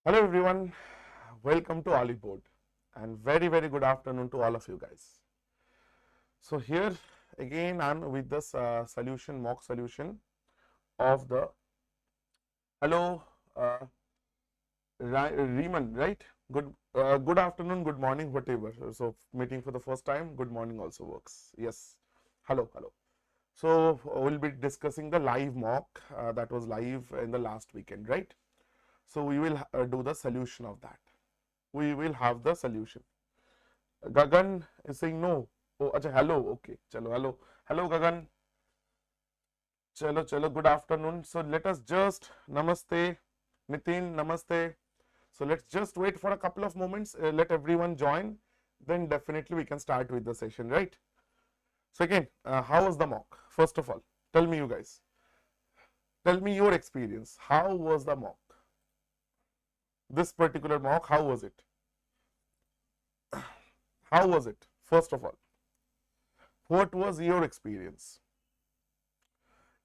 Hello everyone, welcome to Oliveboard and very good afternoon to all of you guys. So here again I am with this mock solution of the hello Riemann, right? Good afternoon, good morning, whatever. So meeting for the first time, good morning also works. Yes, hello. So we'll be discussing the live mock that was live in the last weekend, right? So we will do the solution of that. We will have the solution. Gagan is saying no. Oh, acha, hello. Okay, chalo, hello, Gagan. Chalo, good afternoon. So let us just namaste, Nitin, namaste. So let's just wait for a couple of moments. Let everyone join. Then definitely we can start with the session, right? So again, how was the mock? First of all, tell me, you guys. Tell me your experience. How was the mock? This particular mock, how was it? How was it? First of all, what was your experience?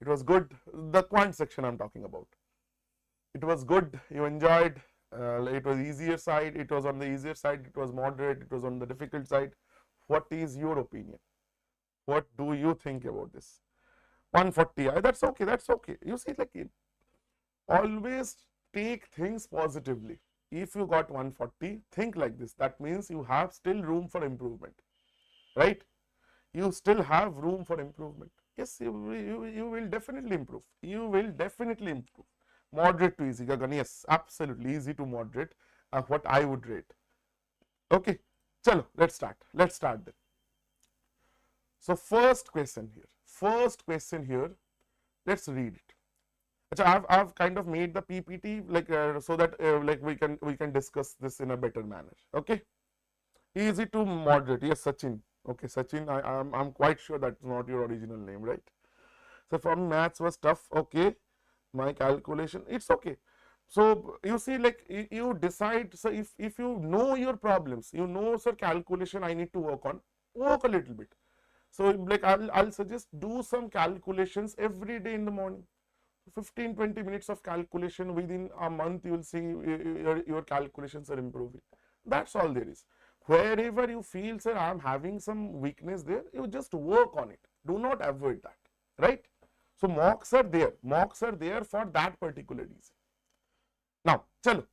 It was good. The quant section I'm talking about. It was good. You enjoyed. It was easier side. It was on the easier side. It was moderate. It was on the difficult side. What is your opinion? What do you think about this? 140. That's okay. That's okay. You see, like, always take things positively. If you got 140, think like this. That means you have still room for improvement, right? You still have room for improvement. Yes, you will definitely improve. You will definitely improve. Moderate to easy, Gagan. Yes, absolutely easy to moderate. What I would rate. Okay, chalo, let's start. Let's start then. So first question here. Let's read it. I've kind of made the PPT like so that like we can discuss this in a better manner. Okay, easy to moderate. Yes, Sachin. Okay, Sachin, I'm quite sure that's not your original name, right? So from maths was tough. Okay, my calculation, it's okay. So you see, like you decide. So if you know your problems, you know, sir, calculation I need to work a little bit. So like I'll suggest do some calculations every day in the morning. 15-20 minutes of calculation within a month, you will see your calculations are improving. That's all there is. Wherever you feel, sir, I am having some weakness there, you just work on it. Do not avoid that, right? So mocks are there. Mocks are there for that particular reason. Now, chalo.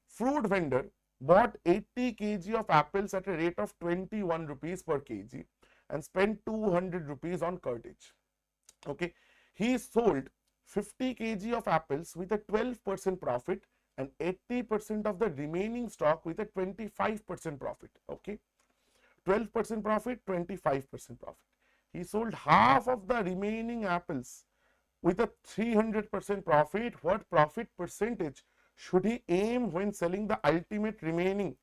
Fruit vendor bought 80 kg of apples at a rate of 21 rupees per kg and spent 200 rupees on cartage. Okay, he sold 50 kg of apples with a 12% profit and 80% of the remaining stock with a 25% profit. Okay, 12% profit, 25% profit. He sold half of the remaining apples with a 300% profit. What profit percentage should he aim when selling the ultimate remaining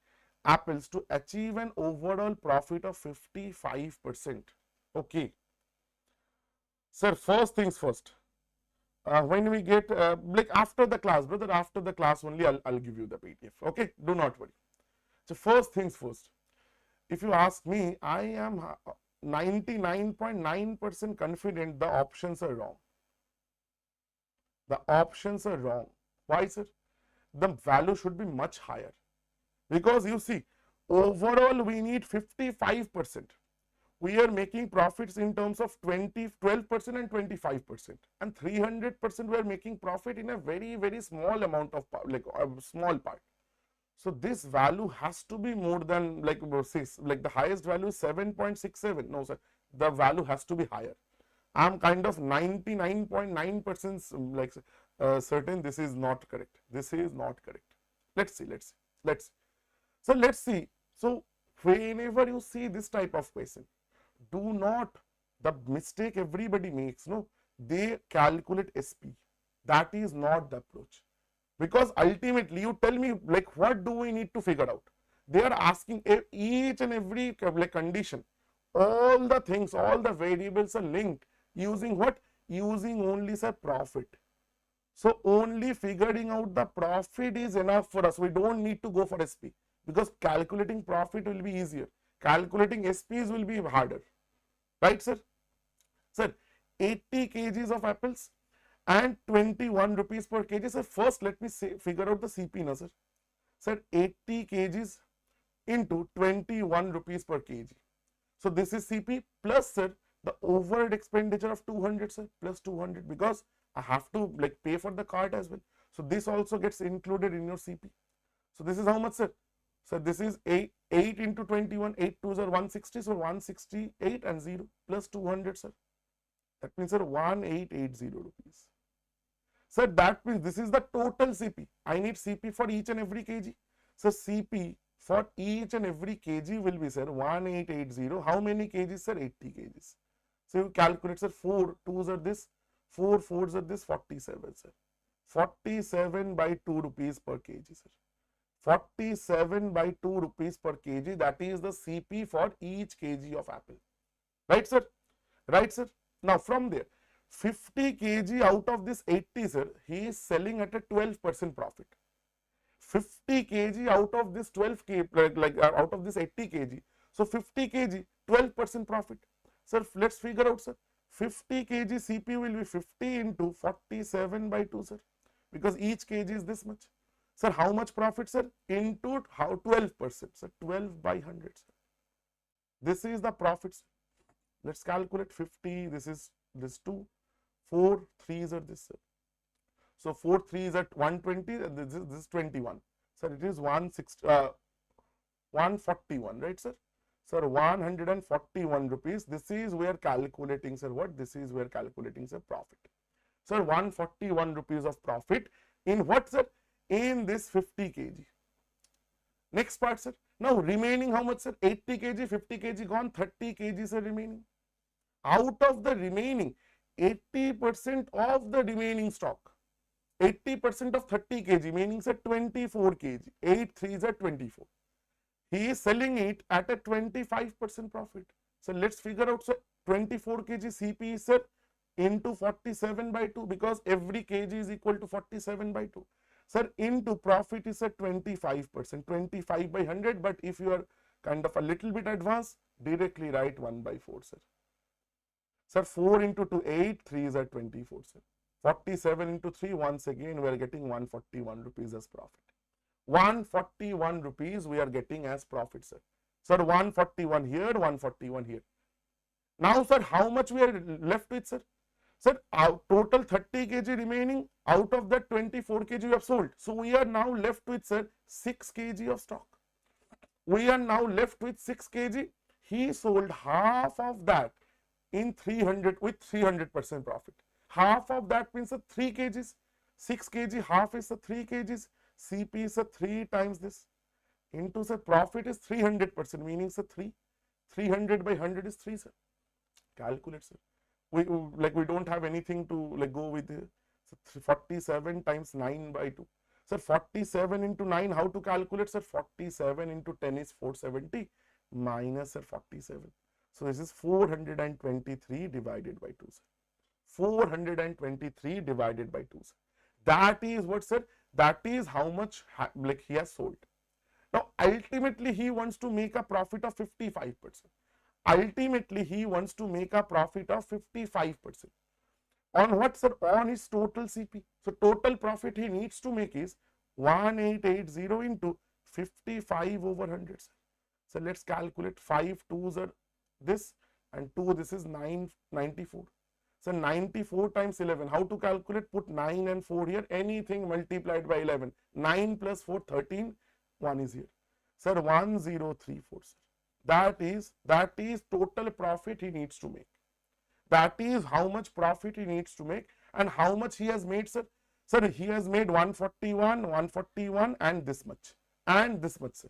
apples to achieve an overall profit of 55%? Okay, sir, first things first. When we get like after the class, brother, after the class only I'll give you the PDF. Okay, do not worry. So first things first, if you ask me, I am 99.9% confident the options are wrong. The options are wrong. Why, sir? The value should be much higher, because you see, overall we need 55%. We are making profits in terms of 12% and 25%, and 300% we are making profit in a very small amount of like a small part. So this value has to be more than like the highest value is 7.67. No, sir, the value has to be higher. I'm kind of 99.9% like certain this is not correct. This is not correct. Let's see. So let's see. So whenever you see this type of question, do not, the mistake everybody makes, no, they calculate SP. That is not the approach, because ultimately you tell me, like, what do we need to figure out? They are asking each and every like condition, all the things, all the variables are linked using what? Using only, sir, profit. So only figuring out the profit is enough for us. We don't need to go for SP, because calculating profit will be easier. Calculating SPs will be harder. Right, sir? Sir, 80 kgs of apples and 21 rupees per kg. Sir, first let me figure out the CP now, sir. sir 80 kgs into 21 rupees per kg. So this is CP plus sir the overhead expenditure of 200 sir plus 200 because I have to like pay for the cart as well. So this also gets included in your CP. So this is how much sir? So this is 8 into 21, 8 2s are 160, so 168 and 0 plus 200 sir. That means sir 1880 rupees. Sir that means this is the total CP. I need CP for each and every kg. So CP for each and every kg will be sir 1880. How many kgs sir? 80 kgs. So you calculate sir 4 2s are this, 4 4s are this, 47 sir. 47 by 2 rupees per kg sir. 47 by 2 rupees per kg, that is the CP for each kg of apple. Right sir? Right sir? Now from there 50 kg out of this 80 sir, he is selling at a 12% profit. 50 kg out of this 12 kg, out of this 80 kg. So 50 kg, 12% profit. Sir, let's figure out sir. 50 kg CP will be 50 into 47 by 2 sir, because each kg is this much. Sir, how much profit sir? Into how 12%, sir, 12 by 100 sir. This is the profit sir. Let's calculate 50, this is this 2, 4 3s are this sir. So 4 3s at 120 and this is 21. Sir, it is 141, right sir? Sir, 141 rupees. This is where calculating sir what? This is where calculating sir profit. Sir, 141 rupees of profit in what sir? In this 50 kg. Next part sir. Now remaining how much sir? 80 kg, 50 kg gone, 30 kg sir remaining. Out of the remaining 80% of the remaining stock, 80% of 30 kg meaning sir 24 kg, 8 3s are 24. He is selling it at a 25% profit. So let's figure out sir 24 kg CP sir into 47 by 2 because every kg is equal to 47 by 2. Sir, into profit is at 25%, 25 by 100, but if you are kind of a little bit advanced, directly write 1 by 4 sir. Sir, 4 into 2, 8, 3 is at 24 sir. 47 into 3, once again we are getting 141 rupees as profit. 141 rupees we are getting as profit sir. Sir, 141 here, 141 here. Now sir, how much we are left with sir? Sir, our total 30 kg remaining, out of that 24 kg we have sold. So we are now left with sir 6 kg of stock. We are now left with 6 kg. He sold half of that in 300 with 300% profit. Half of that means 3 kgs. 6 kg, half is 3 kgs. CP is 3 times this. Into sir profit is 300%, meaning sir 3. 300 by 100 is 3 sir. Calculate sir. We don't have anything to like go with it. So 47 times 9 by 2. Sir, 47 into 9, how to calculate sir? 47 into 10 is 470 minus sir 47. So this is 423 divided by 2 sir. 423 divided by 2 sir. That is what sir? That is how much he has sold. Now ultimately he wants to make a profit of 55%. Ultimately he wants to make a profit of 55%. On what sir? On his total CP. So total profit he needs to make is 1880 into 55 over 100 sir. So let's calculate 5 2s are this and 2 this is 994. So 94 times 11, how to calculate? Put 9 and 4 here, anything multiplied by 11. 9 plus 4, 13, 1 is here. Sir, 1034 sir. That is total profit he needs to make. That is how much profit he needs to make. And how much he has made sir? Sir, he has made 141 and this much sir.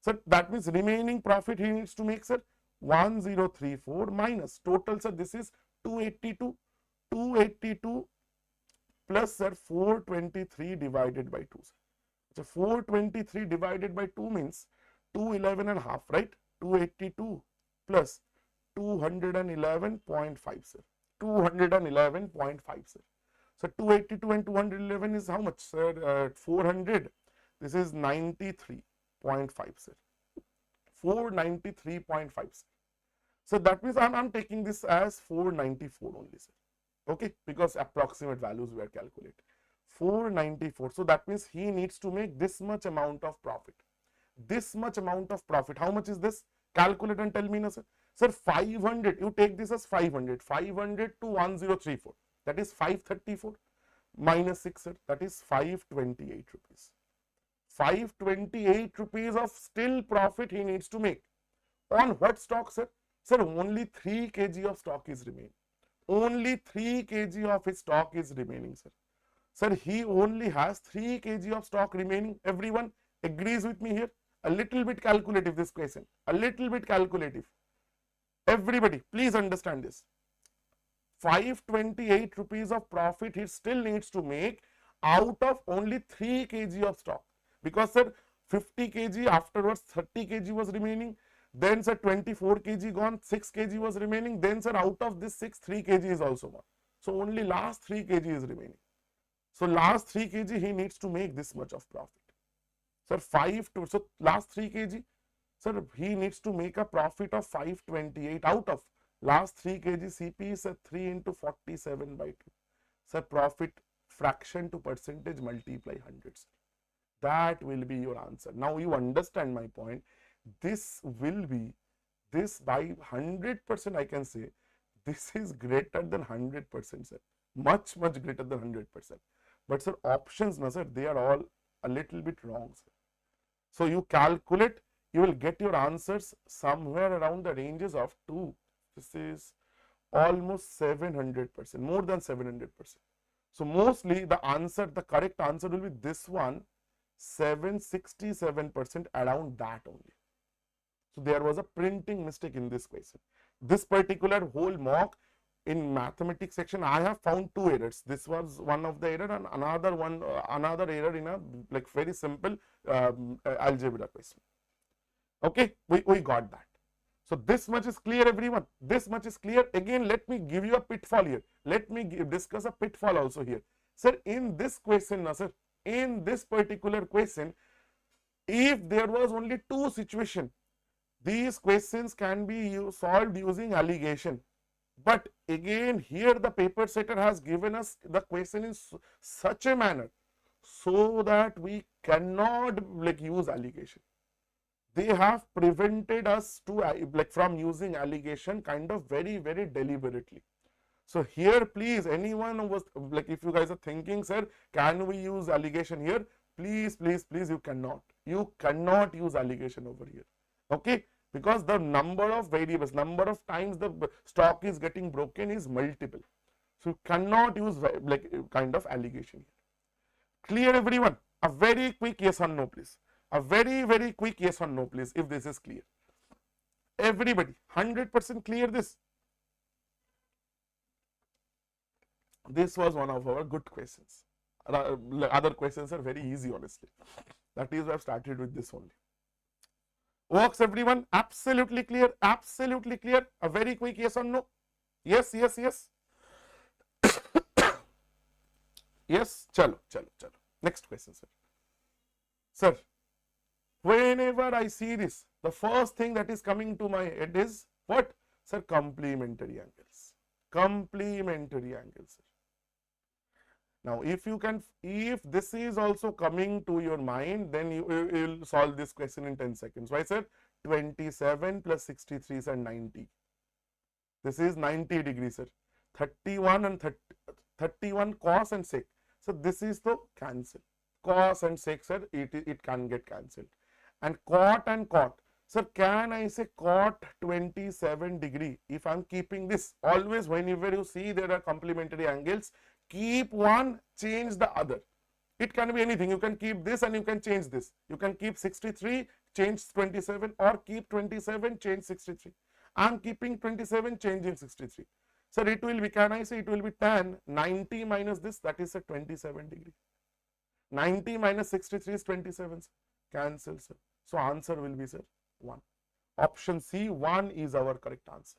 Sir, that means remaining profit he needs to make sir 1034 minus total sir, this is 282 plus sir 423 divided by 2 sir. So 423 divided by 2 means 211 and a half, right? 282 plus 211.5 sir. 211.5 sir. So 282 and 211 is how much sir? 400. This is 93.5 sir. 493.5 sir. So that means I'm taking this as 494 only sir. Okay, because approximate values were calculated. 494. So that means he needs to make this much amount of profit. This much amount of profit. How much is this? Calculate and tell me, na sir. Sir, 500. You take this as 500. 500 to 1034. That is 534 minus 6, sir. That is 528 rupees. 528 rupees of still profit he needs to make. On what stock, sir? Sir, only 3 kg of stock is remaining. Only 3 kg of his stock is remaining, sir. Sir, he only has 3 kg of stock remaining. Everyone agrees with me here? A little bit calculative this question. A little bit calculative. Everybody, please understand this. 528 rupees of profit he still needs to make out of only 3 kg of stock. Because, sir, 50 kg afterwards 30 kg was remaining. Then, sir, 24 kg gone, 6 kg was remaining. Then, sir, out of this 6, 3 kg is also gone. So, only last 3 kg is remaining. So, last 3 kg he needs to make this much of profit. Sir, so last 3 kg, sir, he needs to make a profit of 528 out of last 3 kg CP is 3 into 47 by 2. Sir, profit fraction to percentage multiply 100. Sir. That will be your answer. Now, you understand my point. This will be, this by 100% I can say, this is greater than 100%, sir. Much, much greater than 100%. But, sir, options, no, sir, they are all a little bit wrong, sir. So, you calculate, you will get your answers somewhere around the ranges of 2. This is almost 700%, more than 700%. So, mostly the answer, the correct answer will be this one, 767%, around that only. So, there was a printing mistake in this question. This particular whole mock in mathematics section, I have found 2 errors. This was one of the error and another one, another error in a like very simple algebra question. Okay, we got that. So, this much is clear, everyone. This much is clear. Again, let me give you a pitfall here. Let me discuss a pitfall also here. Sir, in this question, sir, in this particular question, if there was only 2 situations, these questions can be solved using allegation. But again, here the paper setter has given us the question in such a manner so that we cannot like use allegation. They have prevented us to like from using allegation kind of very, very deliberately. So here, please, anyone who was like, if you guys are thinking, sir, can we use allegation here? Please, please, please, you cannot. You cannot use allegation over here. Okay? Because the number of variables, number of times the stock is getting broken is multiple. So you cannot use like kind of allegation here. Clear, everyone? A very quick yes or no, please. A very, very quick yes or no, please, if this is clear. Everybody, 100% clear this. This was one of our good questions. Other questions are very easy, honestly. That is why I have started with this only. Works, everyone? Absolutely clear? Absolutely clear? A very quick yes or no? Yes, yes, yes. Yes, chalo. Next question, sir. Sir, whenever I see this, the first thing that is coming to my head is what? Sir, complementary angles. Complementary angles, sir. Now, if you can, if this is also coming to your mind, then you will solve this question in 10 seconds. Why, sir? 27 plus 63 is 90. This is 90 degrees, sir. 31 and 31 cos and sec. So, this is the cancel. Cos and sec, sir, it can get cancelled. And cot and cot. Sir, can I say cot 27 degree? If I am keeping this, always whenever you see there are complementary angles, keep one, change the other. It can be anything. You can keep this and you can change this. You can keep 63, change 27, or keep 27, change 63. I am keeping 27, changing 63. Sir, it will be, can I say it will be tan 90 minus this, that is a 27 degree. 90 minus 63 is 27. Cancel, sir. So, answer will be, sir, 1. Option C, 1 is our correct answer.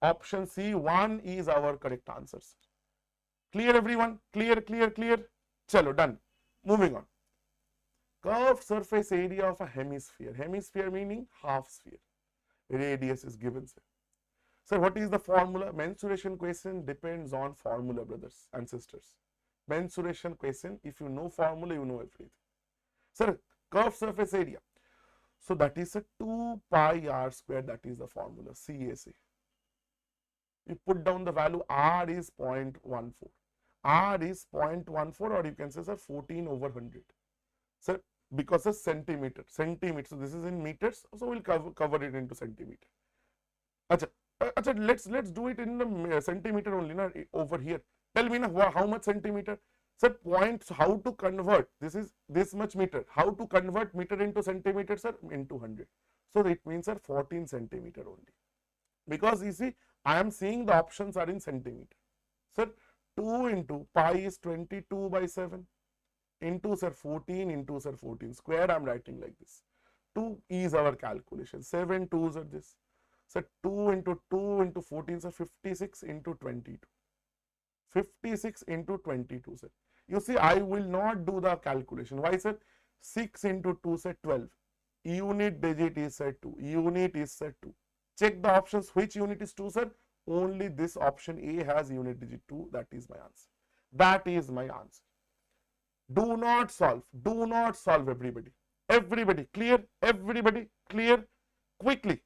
Option C, 1 is our correct answer, sir. Clear, everyone? Clear, clear, clear? Chalo, done. Moving on. Curved surface area of a hemisphere. Hemisphere meaning half sphere. Radius is given, sir. Sir, what is the formula? Mensuration question depends on formula, brothers and sisters. mensuration question. If you know formula, you know everything. Sir, curved surface area. So that is a 2 pi r square. That is the formula, CAC. You put down the value, r is 0.14. R is 0.14, or you can say, sir, 14 over 100. Sir, because of centimeter. So this is in meters. So we'll cover it into centimeter. Acha, let's do it in the centimeter only, na, over here. Tell me now, how much centimeter? Sir, points, how to convert, this is this much meter. How to convert meter into centimeter, sir? Into 100. So it means, sir, 14 centimeter only. Because you see, I am seeing the options are in centimeter. Sir, 2 into pi is 22 by 7 into, sir, 14 into, sir, 14 square. I am writing like this. 2 is our calculation. 7 2s are this. So 2 into 14, sir, 56 into 22. 56 into 22, sir. You see, I will not do the calculation. Why, sir? 6 into 2, sir, 12. Unit digit is, sir, 2. Unit is, sir, 2. Check the options. Which unit is 2, sir? Only this option A has unit digit 2. That is my answer. That is my answer. Do not solve. Do not solve, everybody. Everybody, clear? Everybody, clear? Quickly.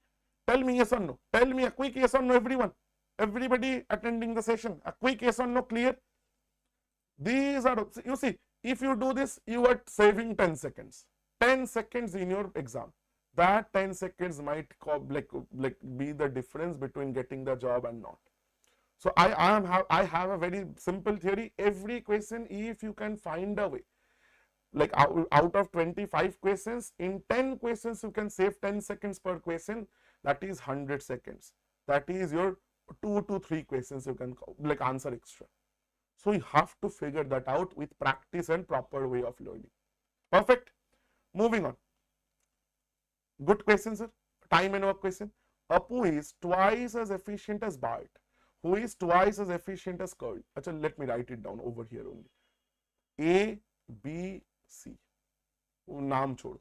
Tell me yes or no. Tell me a quick yes or no, everyone. Everybody attending the session. A quick yes or no, clear? These are, you see, if you do this, you are saving 10 seconds. 10 seconds in your exam. That 10 seconds might be the difference between getting the job and not. So I have a very simple theory. Every question, if you can find a way, like out of 25 questions, in 10 questions you can save 10 seconds per question. That is 100 seconds. That is your 2 to 3 questions you can answer extra. So you have to figure that out with practice and proper way of learning. Perfect. Moving on. Good question, sir. Time and work question. Apu is twice as efficient as Bart, who is twice as efficient as Curl. Achha, let me write it down over here only. A, B, C. Naam chodo.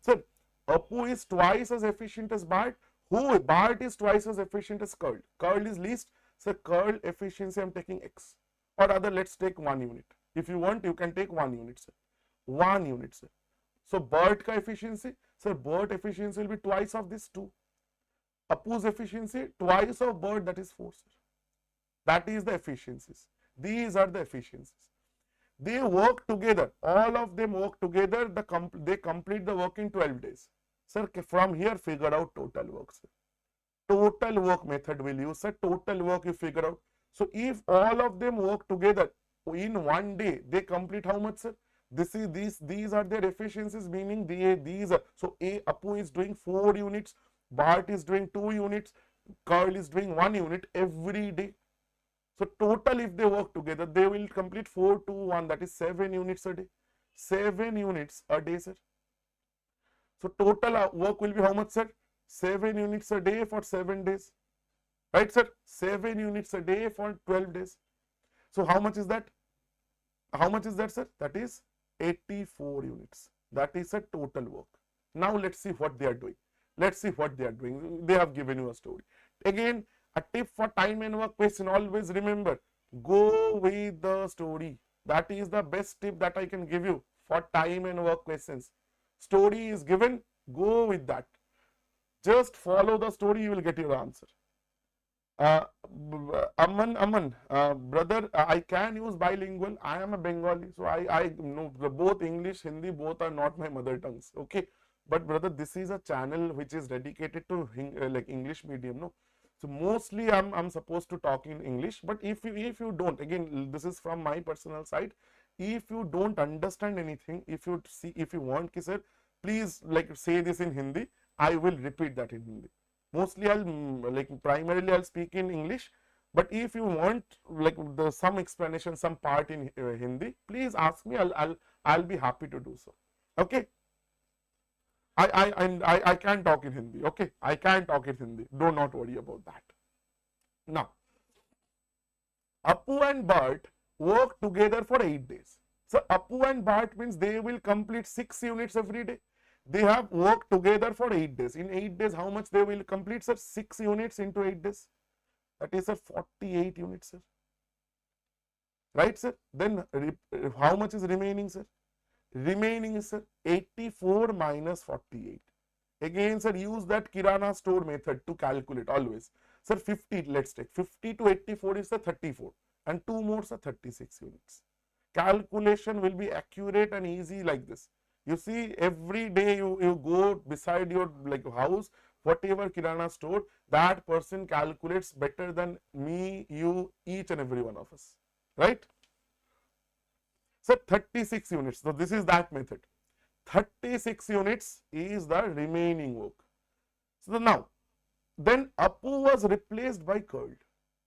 Sir, Apu is twice as efficient as Bart. Who? Bart is twice as efficient as Curl. Curl is least. So curl efficiency, I am taking X. Or rather, let's take 1 unit. If you want, you can take 1 unit, sir. 1 unit, sir. So Bart ka efficiency, sir, Bart efficiency will be twice of this 2. Apu's efficiency, twice of Bart, that is 4, sir. That is the efficiencies. These are the efficiencies. They work together. All of them work together. They complete the work in 12 days. Sir, from here, figure out total work, sir. Total work method will use, sir. Total work you figure out. So if all of them work together in 1 day, they complete how much, sir? These are their efficiencies, meaning these are. So Apu is doing 4 units, Bart is doing 2 units, Curl is doing 1 unit every day. So total, if they work together, they will complete 4 to 1, that is 7 units a day. 7 units a day, sir. So total work will be how much, sir? 7 units a day for 7 days. Right, sir? 7 units a day for 12 days. So how much is that? How much is that, sir? That is 84 units. That is a total work. Now let's see what they are doing. Let's see what they are doing. They have given you a story. Again, a tip for time and work question. Always remember, go with the story. That is the best tip that I can give you for time and work questions. Story is given, go with that. Just follow the story, you will get your answer. Aman, brother, I can use bilingual. I am a Bengali, so I know both English, Hindi, both are not my mother tongues. Okay, but brother, this is a channel which is dedicated to like English medium, no. So mostly I'm supposed to talk in English, but if you don't, again, this is from my personal side. If you don't understand anything, if you want, ki sir, please like say this in Hindi. I will repeat that in Hindi. Mostly primarily I'll speak in English, but if you want like some explanation, some part in Hindi, please ask me. I'll be happy to do so. Okay. I can talk in Hindi. Okay, I can talk in Hindi. Do not worry about that. Now, Apu and Bart work together for 8 days. So Apu and Bart means they will complete 6 units every day. They have worked together for 8 days. In 8 days, how much they will complete, sir? 6 units into 8 days. That is, sir, 48 units, sir. right sir? Then how much is remaining sir? Remaining is sir 84 minus 48. Again sir, use that Kirana store method to calculate always. Sir 50, let's take 50 to 84 is the 34 and 2 more are 36 units. Calculation will be accurate and easy like this. You see, every day you go beside your like house, whatever Kirana store, that person calculates better than me, you, each and every one of us, right? So 36 units. So this is that method. 36 units is the remaining work. So now, then Apu was replaced by curled.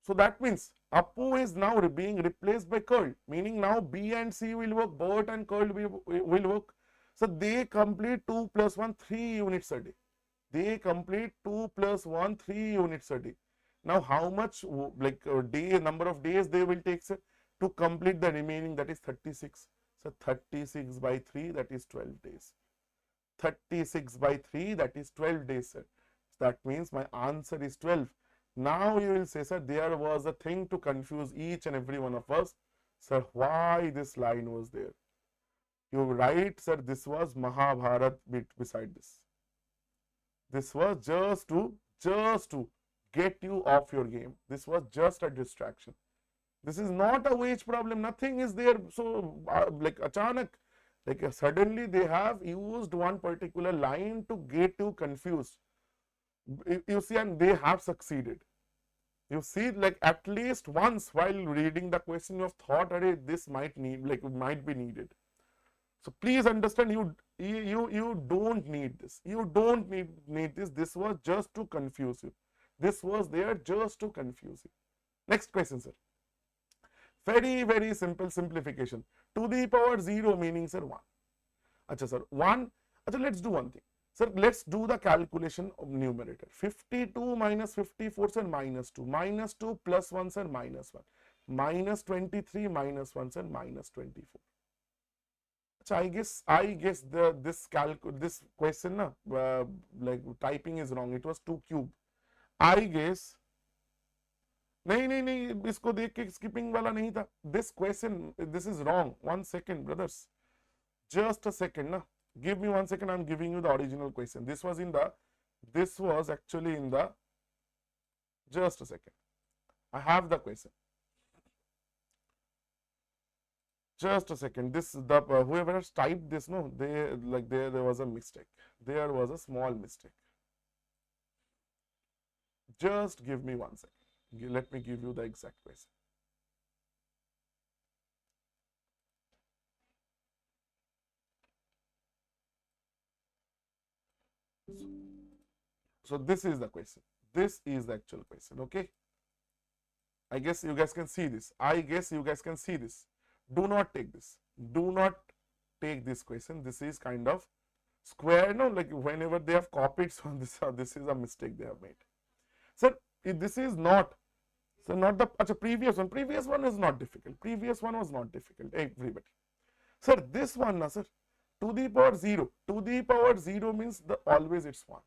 So that means Apu is now being replaced by curled, meaning now B and C will work, Bert and curled will work. So they complete 2 plus 1, 3 units a day. They complete 2 plus 1, 3 units a day. Now how much like number of days they will take sir, to complete the remaining, that is 36. So 36 by 3, that is 12 days. 36 by 3, that is 12 days sir. That means my answer is 12. Now you will say, sir, there was a thing to confuse each and every one of us. Sir, why this line was there? You write, sir, this was Mahabharat bit beside this. This was just to get you off your game. This was just a distraction. This is not a wage problem. Nothing is there. So, like achanak, like suddenly they have used one particular line to get you confused. You see, and they have succeeded. You see, like at least once while reading the question, you have thought, "Arey, this might be needed." So please understand, you don't need this. You don't need this. This was just to confuse you. This was there just to confuse you. Next question, sir. Very simple simplification. To the power 0 meaning sir 1. Acha sir 1. Acha, let's do one thing. Sir, let's do the calculation of numerator. 52 minus 54 sir minus 2. Minus 2 plus 1 sir minus 1. Minus 23 minus 1 sir minus 24. So I guess this question like typing is wrong. It was 2 cube. I guess नहीं इसको देख के skipping वाला नहीं था. This question, this is wrong. 1 second, brothers. Just a second, na. Give me 1 second. I'm giving you the original question. This was actually in the. Just a second. I have the question. Just a second. Whoever has typed this, no, there was a mistake. There was a small mistake. Just give me 1 second. Let me give you the exact question. So this is the question. This is the actual question. Okay. I guess you guys can see this. Do not take this. Do not take this question. This is kind of square. No, like whenever they have copied, so this is a mistake they have made. Sir, this is not. So not the previous one. Previous one is not difficult. Previous one was not difficult. Everybody. Sir, this one, na sir, to the power 0. To the power 0 means always it's 1.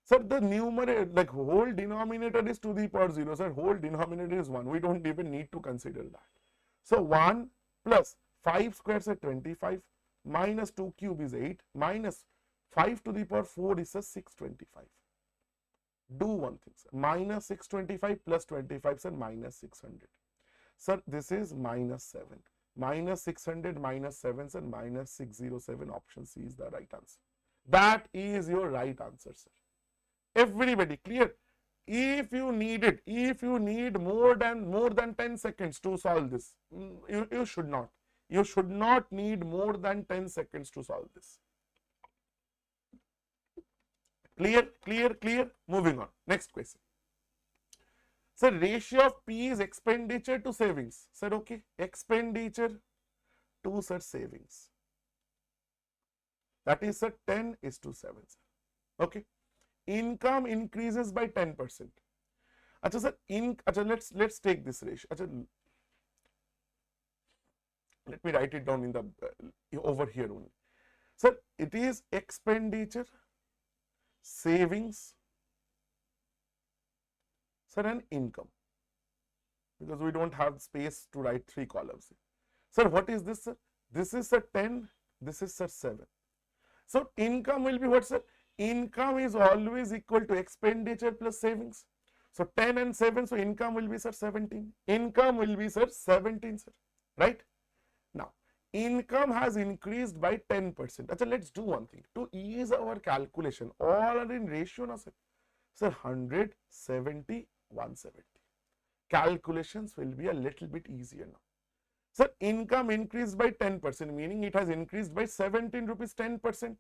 Sir, the numerator, like whole denominator is to the power 0. Sir, whole denominator is 1. We don't even need to consider that. So 1 plus 5 squares is 25 minus 2 cube is 8 minus 5 to the power 4 is a 625. Do one thing, sir. Minus 625 plus 25 sir minus 600. Sir, this is minus 7. Minus 600 minus 7 sir minus 607. Option C is the right answer. That is your right answer, sir. Everybody clear? If you need more than 10 seconds to solve this, you should not. You should not need more than 10 seconds to solve this. Clear. Moving on. Next question. Sir, ratio of P is expenditure to savings. Sir, okay. Expenditure to sir savings. That is sir 10:7. Sir. Okay. Income increases by 10%. Achha, sir, let's take this ratio. Achha, let me write it down in the over here only. Sir, it is expenditure, savings, sir, and income. because we don't have space to write 3 columns. Sir, what is this, sir? This is sir 10, this is sir 7. So income will be what, sir? Income is always equal to expenditure plus savings. So 10 and 7, so income will be, sir, 17. Income will be, sir, 17, sir. Right? Now, income has increased by 10%. Achha, let's do one thing. To ease our calculation, all are in ratio, na, sir? Sir, 100, 70, 170. Calculations will be a little bit easier now. Sir, income increased by 10%, meaning it has increased by 17 rupees, 10%.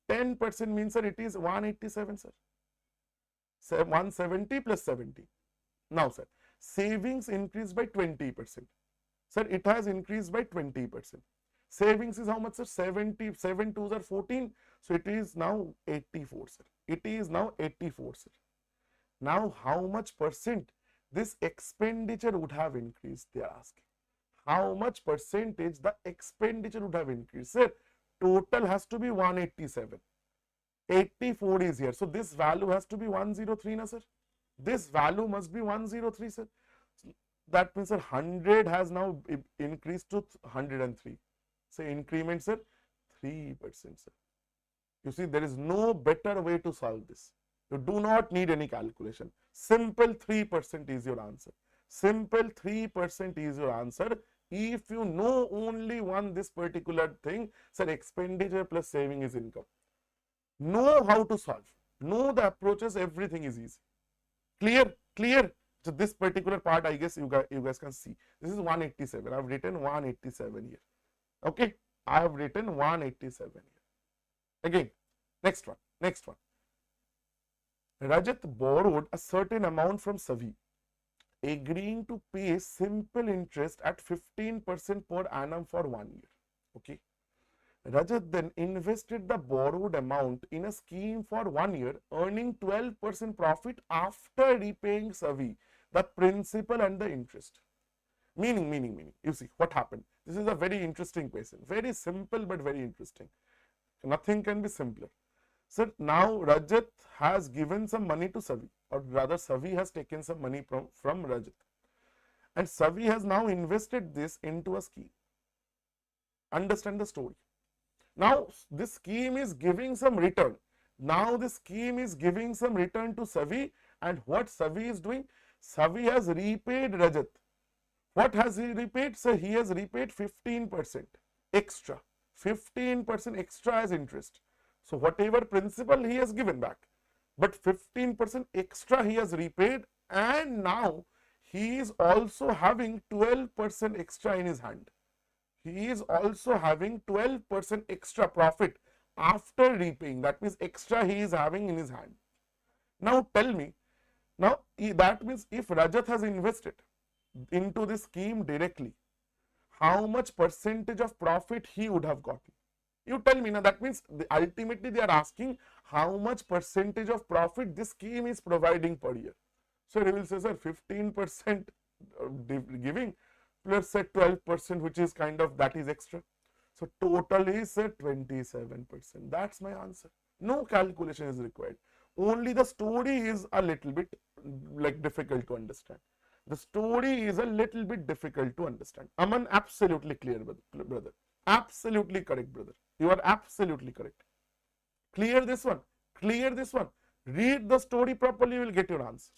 10% means, sir, it is 187, sir. 170 plus 70. Now, sir, savings increased by 20%. Sir, it has increased by 20%. Savings is how much, sir? 70, 7 2s are 14. So, it is now 84, sir. It is now 84, sir. Now, how much percent this expenditure would have increased, they are asking. How much percentage the expenditure would have increased? Sir, total has to be 187. 84 is here. So, this value has to be 103, na, sir? This value must be 103, sir. That means, sir, 100 has now increased to 103. So, increment, sir, 3%, sir. You see, there is no better way to solve this. You do not need any calculation. Simple 3% is your answer. Simple 3% is your answer. If you know only this particular thing, sir, expenditure plus saving is income. Know how to solve. Know the approaches, everything is easy. Clear? Clear? So this particular part, I guess you guys can see. This is 187. I have written 187 here. Okay? I have written 187 here. Again, next one. Next one. Rajat borrowed a certain amount from Savi, agreeing to pay simple interest at 15% per annum for 1 year. Okay. Rajat then invested the borrowed amount in a scheme for 1 year, earning 12% profit after repaying Savi the principal and the interest. Meaning. You see what happened. This is a very interesting question. Very simple but very interesting. Nothing can be simpler. Sir, now Rajat has given some money to Savi, or rather Savi has taken some money from Rajat. And Savi has now invested this into a scheme. Understand the story. Now, this scheme is giving some return. Now, this scheme is giving some return to Savi, and what Savi is doing? Savi has repaid Rajat. What has he repaid? Sir, he has repaid 15% extra. 15% extra as interest. So, whatever principal he has given back, but 15% extra he has repaid, and now he is also having 12% extra in his hand. He is also having 12% extra profit after repaying. That means extra he is having in his hand. Now tell me, now that means if Rajat has invested into this scheme directly, how much percentage of profit he would have gotten? You tell me now. That means ultimately they are asking how much percentage of profit this scheme is providing per year. So he will say, sir, 15% giving plus say 12%, which is kind of, that is extra. So total is 27%. That's my answer. No calculation is required. Only the story is a little bit like difficult to understand. The story is a little bit difficult to understand. Aman, absolutely clear, brother. Absolutely correct, brother. You are absolutely correct. Clear this one. Clear this one. Read the story properly, you will get your answer.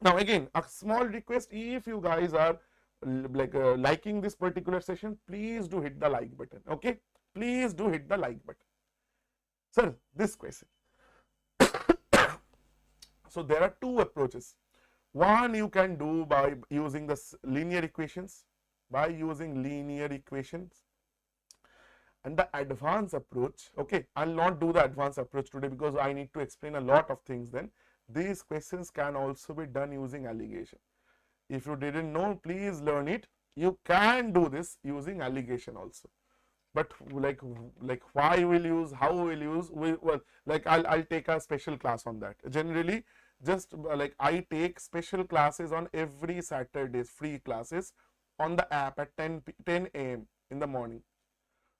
Now again, a small request, if you guys are liking this particular session, please do hit the like button. Okay? Please do hit the like button. Sir, this question. So there are two approaches. One you can do by using the linear equations. And the advanced approach, okay, I'll not do the advanced approach today because I need to explain a lot of things then. These questions can also be done using alligation. If you didn't know, please learn it. You can do this using alligation also. But like why we'll use, how we'll use, well, like I'll take a special class on that. Generally, just like I take special classes on every Saturdays, free classes on the app at 10 a.m. in the morning.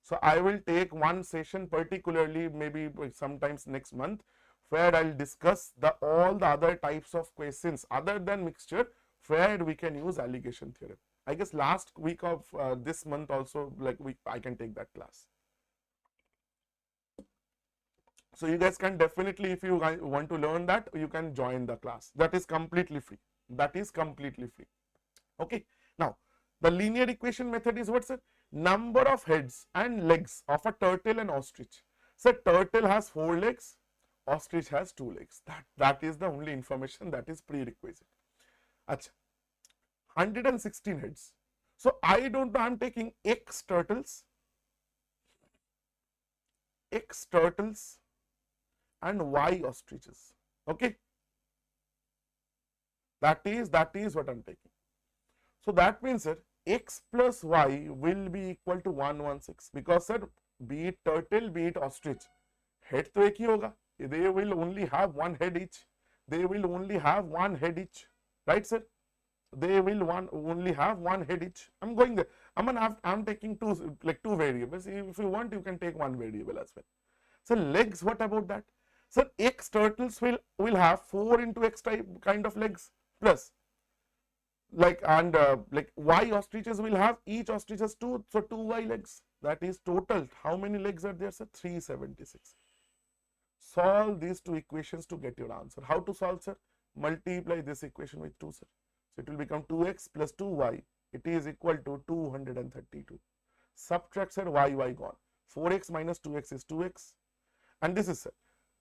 So I will take one session particularly, maybe sometimes next month, where I'll discuss all the other types of questions other than mixture where we can use allegation theorem. I guess last week of this month also, like I can take that class. So you guys can definitely, if you want to learn that, you can join the class. That is completely free. That is completely free. Okay. Now, the linear equation method is what, sir? Number of heads and legs of a turtle and ostrich. So turtle has 4 legs, ostrich has 2 legs. That is the only information that is prerequisite. Achha. 116 heads. So I don't know, I am taking X turtles and Y ostriches. Okay. That is what I am taking. So that means, sir, X plus Y will be equal to 116 because, sir, be it turtle, be it ostrich, head to ek hi hoga. They will only have 1 head each. They will only have 1 head each. Right, sir? They will only have 1 head each. I'm going there. I'm taking two variables. If you want, you can take 1 variable as well. So legs, what about that? So X turtles will have 4 into X type kind of legs plus like Y ostriches will have, each ostrich has 2, so 2 Y legs. That is total. How many legs are there, sir? 376. Solve these 2 equations to get your answer. How to solve, sir? Multiply this equation with 2, sir. So it will become 2x plus 2y. It is equal to 232. Subtract, sir, y gone. 4x minus 2x is 2x. And this is, sir.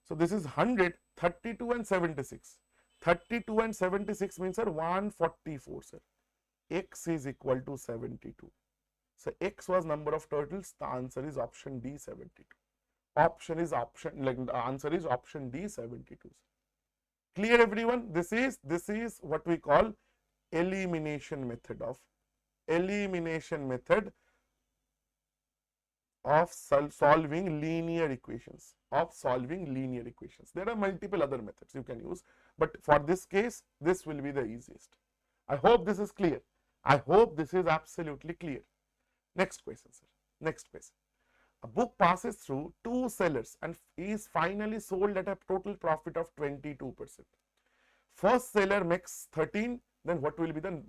So this is 100, 32 and 76. 32 and 76 means, sir, 144, sir. X is equal to 72. So X was number of turtles. The answer is option D, 72. The answer is option D, 72. Clear, everyone? This is what we call elimination method of solving linear equations. There are multiple other methods you can use, but for this case, this will be the easiest. I hope this is clear. I hope this is absolutely clear. Next question, sir. Next question. A book passes through 2 sellers and is finally sold at a total profit of 22%. First seller makes 13, then what will be the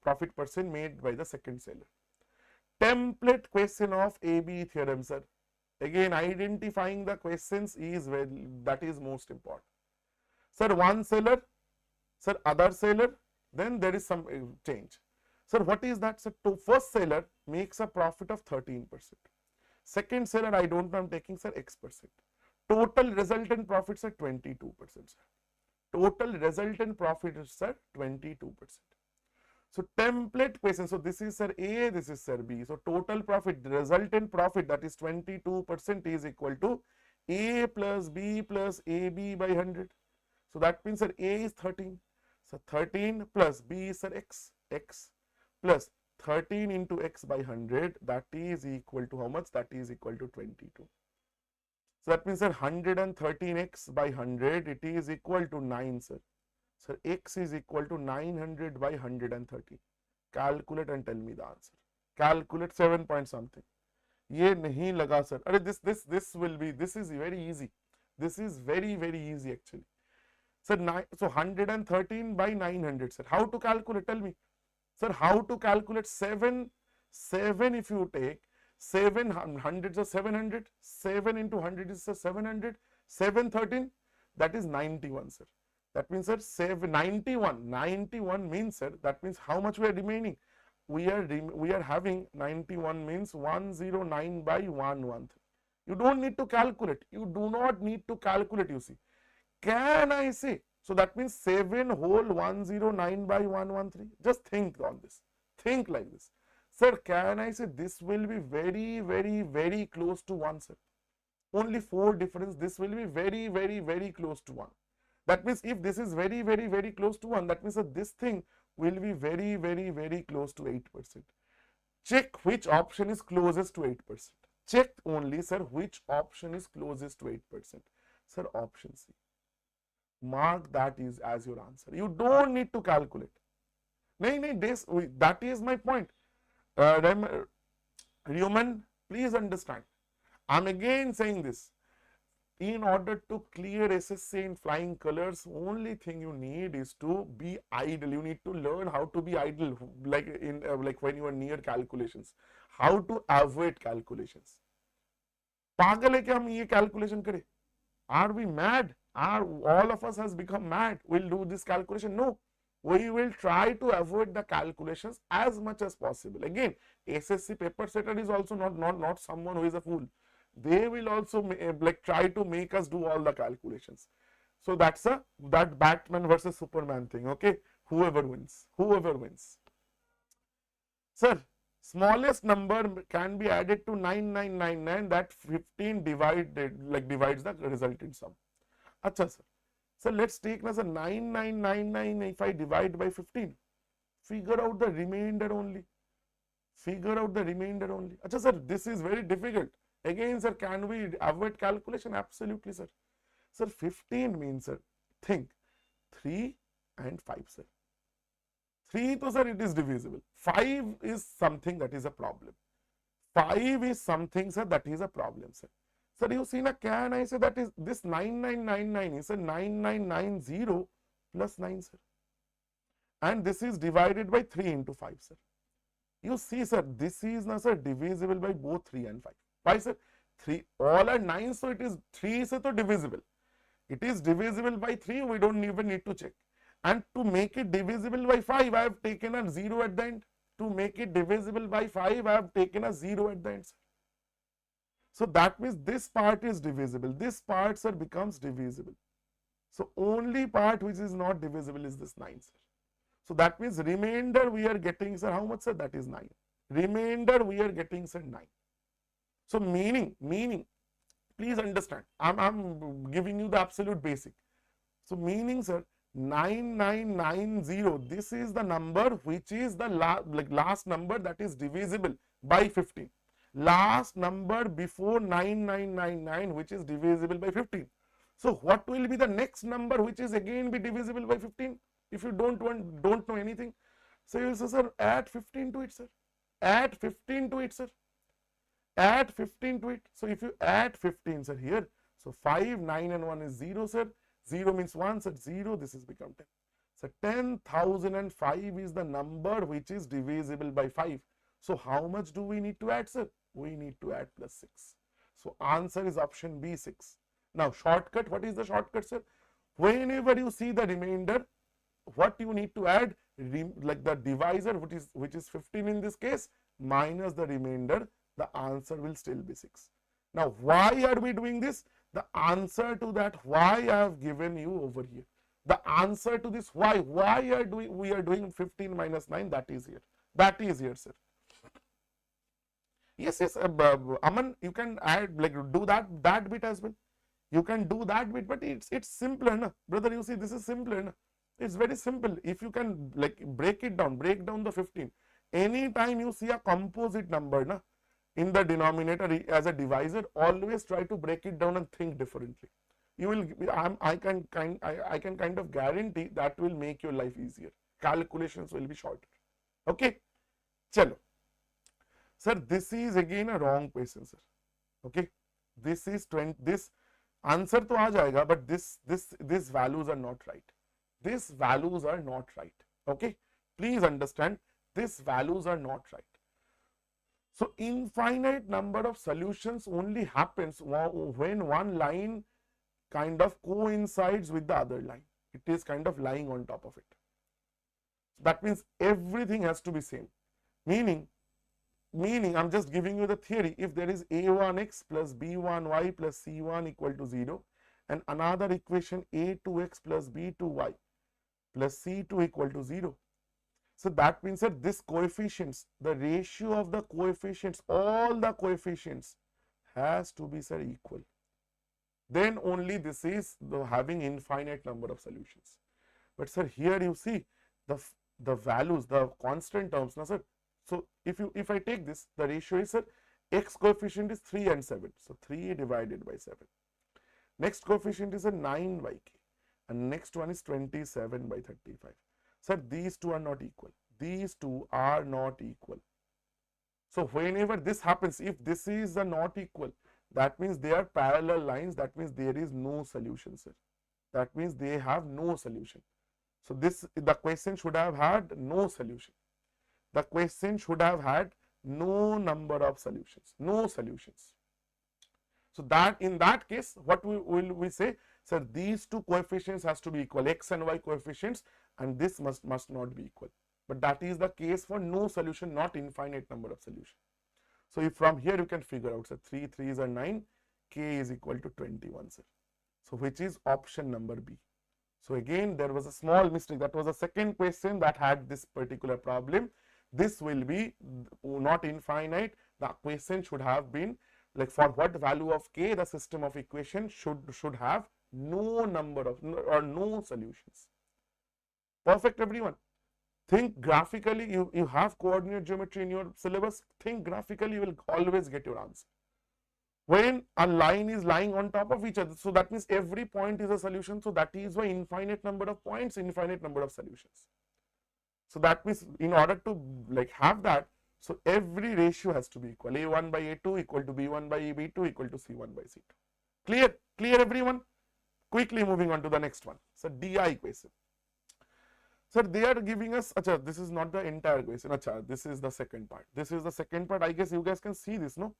profit percent made by the second seller? Template question of AB theorem, sir. Again, identifying the questions is that is most important. Sir, one seller, sir, other seller, then there is some change. Sir, what is that? Sir, first seller makes a profit of 13%. Second seller, I don't know, I'm taking, sir, X%. Total resultant profits are 22%, sir. Total resultant profit is, sir, 22%. So template question. So this is, sir, A, this is, sir, B. So total profit, resultant profit, that is 22%, is equal to A plus B plus AB by 100. So that means, sir, A is 13. So 13 plus B is, sir, X plus 13 into X by 100, that is equal to how much? That is equal to 22. So that means, sir, 113x by 100, it is equal to 9, sir. So X is equal to 900 by 130. Calculate and tell me the answer. Calculate 7 point something. Ye nahi laga, sir. This will be, this is very easy. This is very, very easy actually. Sir, so 113 by 900, sir. How to calculate? Tell me. Sir, how to calculate 7 if you take 700 is 700, 7 into 100 is 700, 713, that is 91, sir. That means, sir, 91 means, sir, that means how much we are remaining? We are having 91 means 109 by 113. You don't need to calculate. You do not need to calculate, you see. Can I say? So that means 7 whole 109 by 113. Just think on this. Think like this. Sir, can I say this will be very, very, very close to 1, sir? Only 4 difference. This will be very, very, very close to 1. That means if this is very, very, very close to 1, that means that this thing will be very, very, very close to 8%. Check which option is closest to 8%. Check only, sir, which option is closest to 8%. Sir, option C. Mark that is as your answer. You don't need to calculate. That is my point. Human, please understand. I'm again saying this. in order to clear SSC in flying colors, only thing you need is to be idle. You need to learn how to be idle, like in like when you are near calculations, how to avoid calculations. पागल है क्या हम ये calculation करें? Are we mad? Are all of us has become mad? We'll do this calculation? No. We will try to avoid the calculations as much as possible. Again, SSC paper setter is also not someone who is a fool. They will also like try to make us do all the calculations. So that's that Batman versus Superman thing. Okay, whoever wins, whoever wins. Sir, smallest number can be added to 9999, that 15 divides the resultant sum. Acha sir. So let's take now 9999, if I divide by 15, figure out the remainder only. Figure out the remainder only. Acha sir, this is very difficult. Again sir, can we avoid calculation? Absolutely sir. Sir, 15 means sir, think 3 and 5 sir. 3 to sir, it is divisible. 5 is something that is a problem. 5 is something sir, that is a problem sir. Sir, you see now, can I say that is this 9999 is a 9990 plus 9 sir, and this is divided by 3 into 5 sir. You see sir, this is now sir divisible by both 3 and 5. Why sir? 3 all are 9, so it is 3 is so divisible. It is divisible by 3, we don't even need to check. And to make it divisible by 5, I have taken a 0 at the end. To make it divisible by 5, I have taken a 0 at the end sir. So that means this part is divisible. This part sir becomes divisible. So only part which is not divisible is this 9 sir. So that means remainder we are getting sir, how much sir? That is 9. Remainder we are getting sir 9. So meaning, please understand, I'm giving you the absolute basic. So meaning sir, 9990, this is the number which is the last number that is divisible by 15. Last number before 9999 which is divisible by 15. So what will be the next number which is again be divisible by 15? If you don't know anything, so you say sir, add 15 to it sir. Add 15 to it sir. Add 15 to it. So if you add 15 sir here, so 5, 9 and 1 is 0 sir. 0 means 1 sir, 0, this has become 10. So 10,005 is the number which is divisible by 5. So how much do we need to add sir? We need to add plus 6. So answer is option B, 6. Now shortcut, what is the shortcut sir? Whenever you see the remainder, what you need to add, like the divisor which is 15 in this case, minus the remainder, the answer will still be 6. Now why are we doing this? The answer to that why I have given you over here. The answer to this why we are doing 15 minus 9, that is here. That is here sir. Yes, Aman, you can add, like do that bit as well. You can do that bit, but it's simpler, na? Brother, you see, this is simpler, na? It's very simple. If you can like break down the 15. Anytime you see a composite number, na, in the denominator as a divisor, always try to break it down and think differently. You will, I can kind of guarantee that will make your life easier. Calculations will be shorter. Okay, chalo. Sir, this is again a wrong question, sir. Okay, this is 20. This answer to aa jayega, but this values are not right. These values are not right. Okay, please understand, these values are not right. So infinite number of solutions only happens when one line kind of coincides with the other line. It is kind of lying on top of it. That means everything has to be same. Meaning I'm just giving you the theory. If there is a1x plus b1y plus c1 equal to 0, and another equation a2x plus b2y plus c2 equal to 0. So that means that this coefficients, the ratio of the coefficients, all the coefficients has to be sir equal. Then only this is having infinite number of solutions. But sir, here you see the values, the constant terms, now sir. So if I take this, the ratio is sir, x coefficient is 3 and 7. So 3 divided by 7. Next coefficient is a 9 by k. And next one is 27 by 35. Sir, these two are not equal. These two are not equal. So whenever this happens, if this is a not equal, That means they are parallel lines. That means there is no solution, sir. That means they have no solution. So the question should have had no solution. The question should have had no number of solutions, no solutions. So that in that case, what will we say? Sir, these two coefficients has to be equal, x and y coefficients, and this must not be equal. But that is the case for no solution, not infinite number of solutions. So if from here you can figure out, sir, 3 3s are 9, k is equal to 21, sir. So which is option number B. So again, there was a small mistake. That was the second question that had this particular problem. This will be not infinite. The question should have been like, for what value of k the system of equation should have no number of or no solutions. Perfect, everyone. Think graphically. You have coordinate geometry in your syllabus. Think graphically, you will always get your answer. When a line is lying on top of each other, so that means every point is a solution. So that is why infinite number of points, infinite number of solutions. So that means in order to like have that, so every ratio has to be equal. A1 by A2 equal to B1 by B2 equal to C1 by C2. Clear? Clear, everyone? Quickly moving on to the next one. So DI question. Sir, they are giving us, achha, this is not the entire question. Achha, this is the second part. This is the second part. I guess you guys can see this, no?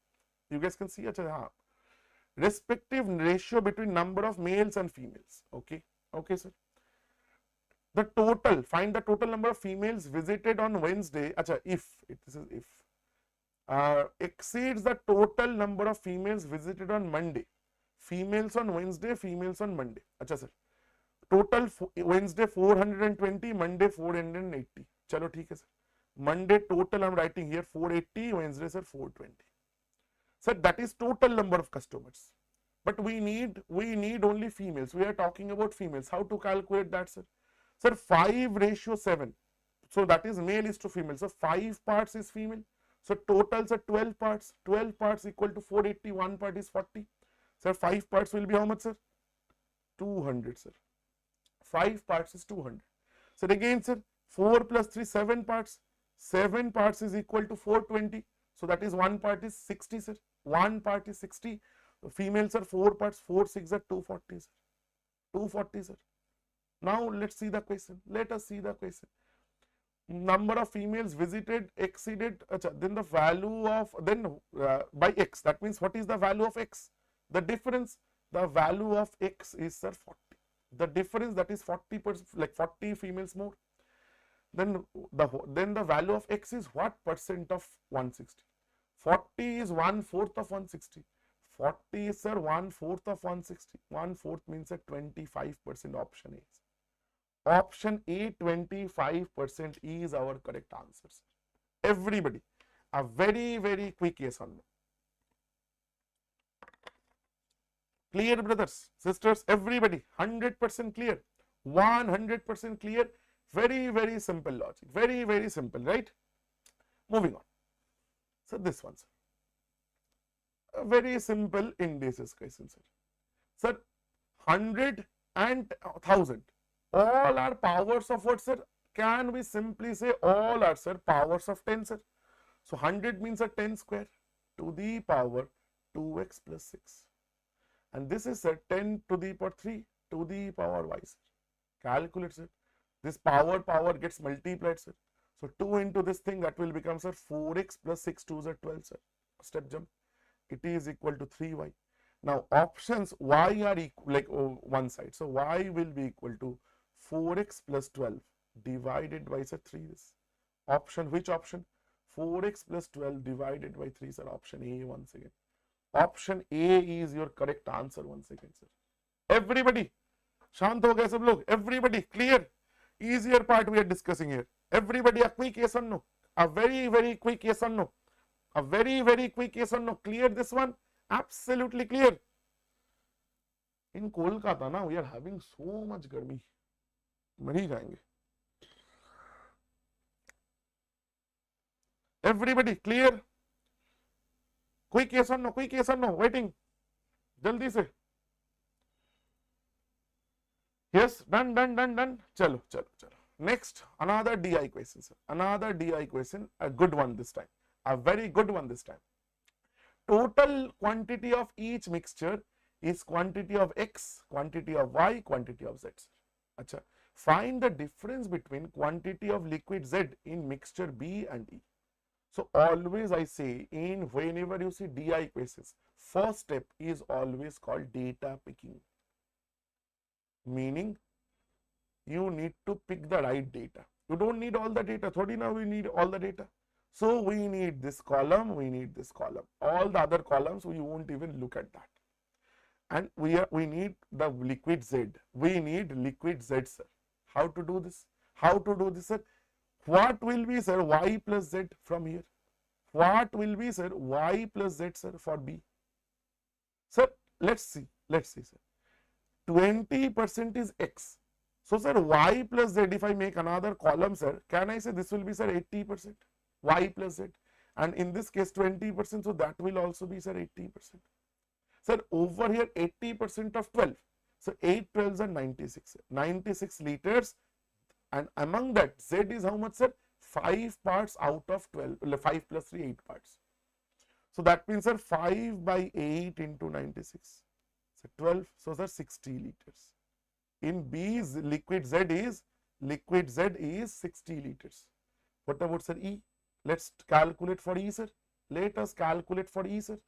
You guys can see, achha, haan. Respective ratio between number of males and females. Okay. Okay, sir. The total, find the total number of females visited on Wednesday. Achha, if, this is if, exceeds the total number of females visited on Monday. Females on Wednesday, females on Monday. Achha, sir. Total Wednesday 420, Monday 480. Chalo, theek hai, sir. Monday total I am writing here 480, Wednesday sir 420. Sir, that is total number of customers. But we need only females. We are talking about females. How to calculate that, sir? Sir, 5:7. So that is male is to female. So 5 parts is female. So totals are 12 parts. 12 parts equal to 480. 1 part is 40. Sir, 5 parts will be how much, sir? 200, sir. 5 parts is 200. So again, sir, 4 plus 3, 7 parts. 7 parts is equal to 420. So that is 1 part is 60, sir. 1 part is 60. The females are 4 parts. 4 6 are 240, sir. 240, sir. Now let's see the question. Let us see the question. Number of females visited exceeded. Then the value of by x. That means what is the value of x? The difference. The value of x is, sir, 40. The difference, that is 40%, like 40 females more. Then the value of x is what percent of 160? 40 is 1/4 of 160. 40 is, sir, 1/4 of 160. 1/4 means a 25%. Option A. Option A, 25% is our correct answer, sir. Everybody, a very, very quick yes or no. Clear, brothers, sisters, everybody, 100% clear, 100% clear. Very, very simple logic, very, very simple, right? Moving on. So this one, sir, a very simple indices question, sir. Sir, 100 and 1000, all are powers of what, sir? Can we simply say all are, sir, powers of 10, sir? So 100 means a 10 square to the power 2x plus 6. And this is, sir, 10 to the power 3 to the power y, sir. Calculate, sir. This power gets multiplied, sir. So 2 into this thing, that will become, sir, 4x plus 6 2s are 12, sir. Step jump. It is equal to 3y. Now options y are equal, like one side. So y will be equal to 4x plus 12 divided by, sir, 3. This option, which option? 4x plus 12 divided by 3, sir. Option A once again. Option A is your correct answer once again, sir. Everybody, शांत हो गए सब लोग? Everybody clear? Easier part we are discussing here. Everybody, a quick yes or no? A very, very quick yes or no? A very, very quick yes or no? Clear this one? Absolutely clear. In Kolkata, now we are having so much गर्मी, मर ही जाएंगे. Everybody clear? Quick yes or no? Quick yes or no? Waiting. जल्दी से. Yes, done. Chalo. Next, another DI question, sir. Another DI question, a good one this time. A very good one this time. Total quantity of each mixture is quantity of X, quantity of Y, quantity of Z. Achha. Find the difference between quantity of liquid Z in mixture B and E. So always I say, in whenever you see DI quizzes, first step is always called data picking. Meaning you need to pick the right data. You don't need all the data. Thodi now we need all the data. So we need this column, we need this column. All the other columns we won't even look at that. And we need the liquid Z. We need liquid Z, sir. How to do this? How to do this, sir? What will be, sir, Y plus Z from here? What will be, sir, Y plus Z, sir, for B? Sir, let's see, sir. 20% is X. So, sir, Y plus Z, if I make another column, sir, can I say this will be, sir, 80%? Y plus Z. And in this case, 20%, so that will also be, sir, 80%. Sir, over here, 80% of 12. So, 8 12s are 96. 96 liters. And among that, Z is how much, sir? 5 parts out of 12. 5 plus 3, 8 parts. So, that means, sir, 5 by 8 into 96. So, 12. So, sir, 60 liters. In B's liquid Z is 60 liters. What about, sir, E? Let's calculate for E, sir. Let us calculate for E, sir.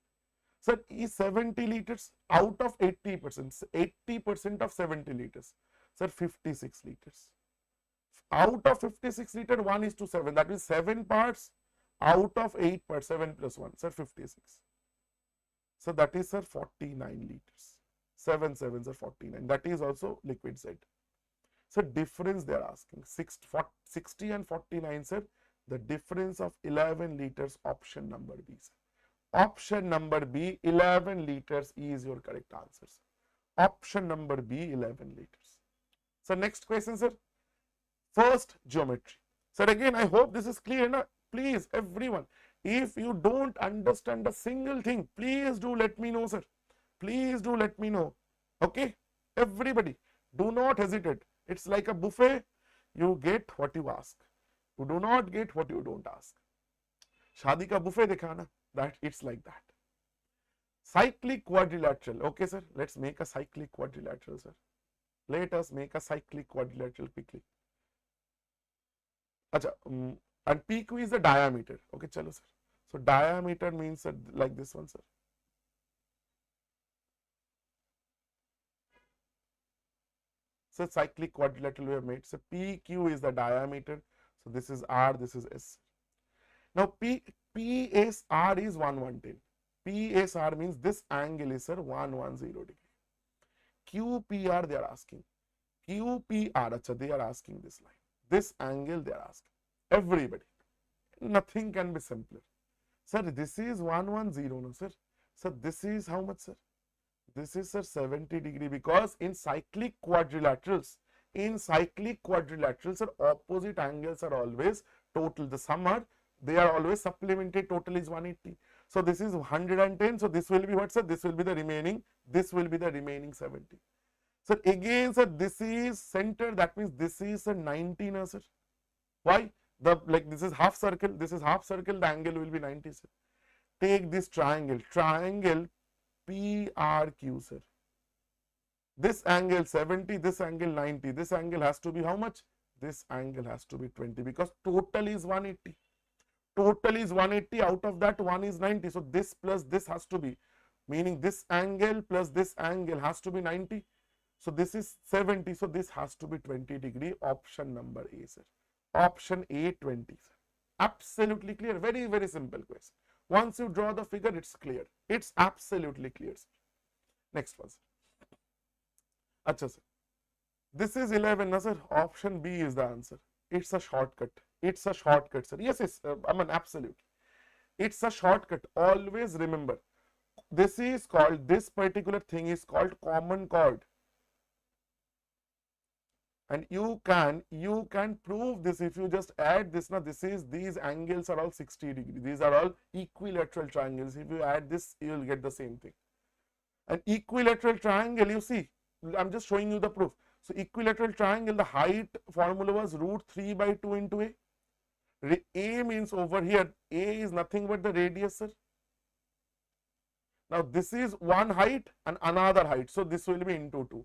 Sir, E 70 liters out of 80%. 80% of 70 liters. Sir, 56 liters. Out of 56 liter, 1:7. That is 7 parts out of 8 parts. 7 plus 1. Sir, 56. So, that is, sir, 49 liters. 7 sevens are 49. That is also liquid Z. So, difference they are asking. 60 and 49, sir. The difference of 11 liters, option number B, sir. Option number B, 11 liters is your correct answer, sir. Option number B, 11 liters. So, next question, sir. First, geometry. Sir, again, I hope this is clear. Na? Please, everyone, if you don't understand a single thing, please do let me know, sir. Please do let me know. Okay? Everybody, do not hesitate. It's like a buffet. You get what you ask. You do not get what you don't ask. Shadi ka buffet dekha na? That it's like that. Cyclic quadrilateral. Okay, sir. Let's make a cyclic quadrilateral, sir. Let us make a cyclic quadrilateral quickly. Acha, and PQ is the diameter. Okay, chalo, sir. So, diameter means, sir, like this one, sir. So, cyclic quadrilateral we have made. So, PQ is the diameter. So, this is R, this is S. Now, PSR is 110. PSR means this angle is, sir, 110 degree. QPR they are asking. QPR, acha, they are asking this line. This angle they are asking. Everybody. Nothing can be simpler. Sir, this is 110, no, sir. Sir, this is how much, sir? This is, sir, 70 degree, because in cyclic quadrilaterals, sir, opposite angles are always total. The sum are, they are always supplemented. Total is 180. So, this is 110. So, this will be what, sir? This will be the remaining. This will be the remaining 70. So, again, sir, this is center. That means this is, sir, 90, na, sir. Why? Like this is half circle. This is half circle. The angle will be 90, sir. Take this triangle. Triangle PRQ, sir. This angle 70, this angle 90. This angle has to be how much? This angle has to be 20, because total is 180. Total is 180. Out of that, 1 is 90. So, this plus this has to be, meaning this angle plus this angle has to be 90. So, this is 70. So, this has to be 20 degree. Option number A, sir. Option A, 20, sir. Absolutely clear. Very, very simple question. Once you draw the figure, it's clear. It's absolutely clear, sir. Next one, sir. Acha, sir. This is 11, na, sir. Option B is the answer. It's a shortcut. It's a shortcut, sir. Yes, yes. I mean, absolutely. It's a shortcut. Always remember. This is called, this particular thing is called common chord. And you can prove this if you just add this. Now, these angles are all 60 degrees. These are all equilateral triangles. If you add this, you will get the same thing. An equilateral triangle, you see, I'm just showing you the proof. So, equilateral triangle, the height formula was √3 by 2 into A. A means over here, A is nothing but the radius, sir. Now this is one height and another height. So this will be into 2.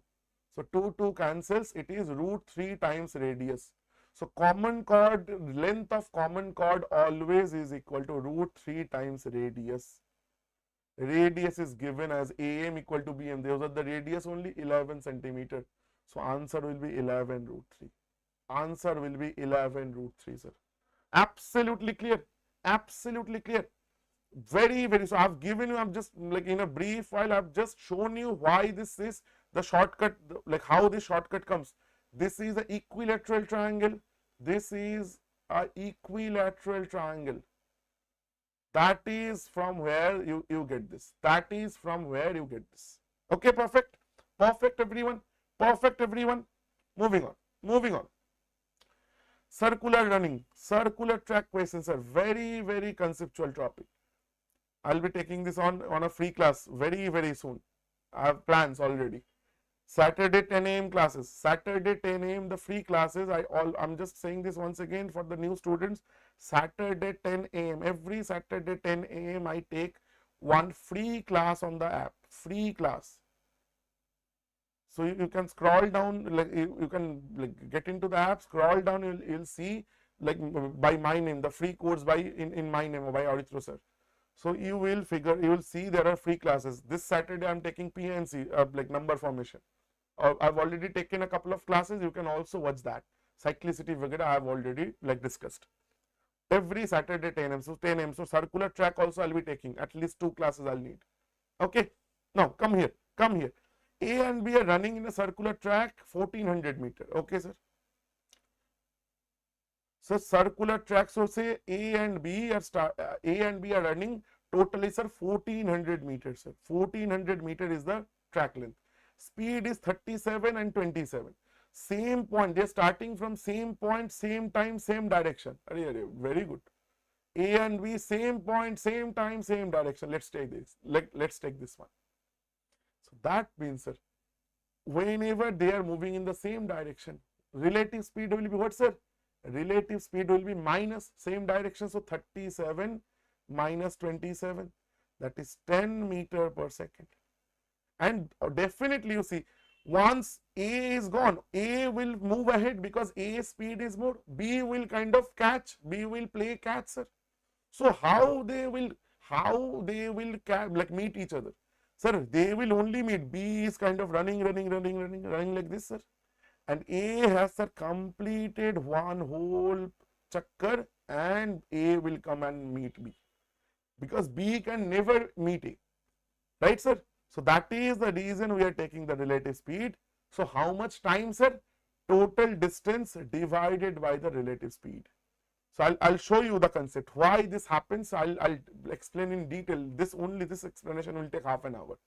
So 2 cancels. It is root 3 times radius. So common chord, length of common chord always is equal to root 3 times radius. Radius is given as AM equal to BM. Those are the radius only 11 centimeter. So answer will be 11 root 3. Answer will be 11 root 3, sir. Absolutely clear. Absolutely clear. Very, very. So I've given you, I'm just like in a brief while, I've just shown you why this is the shortcut, like how this shortcut comes. This is an equilateral triangle. This is an equilateral triangle. That is from where you get this. That is from where you get this. Okay, perfect. Perfect, everyone. Perfect, everyone. Moving on. Moving on. Circular running. Circular track questions are very, very conceptual topic. I'll be taking this on a free class very, very soon. I have plans already. Saturday 10 a.m. classes. Saturday 10 a.m. the free classes. I'm just saying this once again for the new students. Saturday 10 a.m. Every Saturday 10 a.m. I take one free class on the app. Free class. So you can scroll down, like you can like get into the app, scroll down, you'll see like by my name, the free course by in my name, by Aurithro sir. So you will see there are free classes. This Saturday I'm taking PNC, like number formation. I've already taken a couple of classes. You can also watch that. Cyclicity Vigada I have already like discussed. Every Saturday 10 a.m. So 10 a.m. So circular track also I'll be taking. At least 2 classes I'll need. Okay. Now come here. Come here. A and B are running in a circular track 1400 meter. Okay, sir. So circular track. So say A and B are running totally, sir, 1400 meters. Sir. 1400 meter is the track length. Speed is 37 and 27. Same point. They are starting from same point, same time, same direction. Very good. A and B, same point, same time, same direction. Let's take this. Let's take this one. So that means, sir, whenever they are moving in the same direction, relative speed will be what, sir? Relative speed will be minus same direction. So 37 minus 27, that is 10 meter per second. And definitely you see, once A is gone, A will move ahead because A speed is more. B will kind of catch, B will play catch, sir. So how they will like meet each other? Sir, they will only meet. B is kind of running like this, sir. And A has, sir, completed one whole chakkar and A will come and meet B. Because B can never meet A. Right, sir? So that is the reason we are taking the relative speed. So how much time, sir? Total distance divided by the relative speed. So I'll show you the concept. Why this happens, I'll explain in detail. This explanation will take half an hour.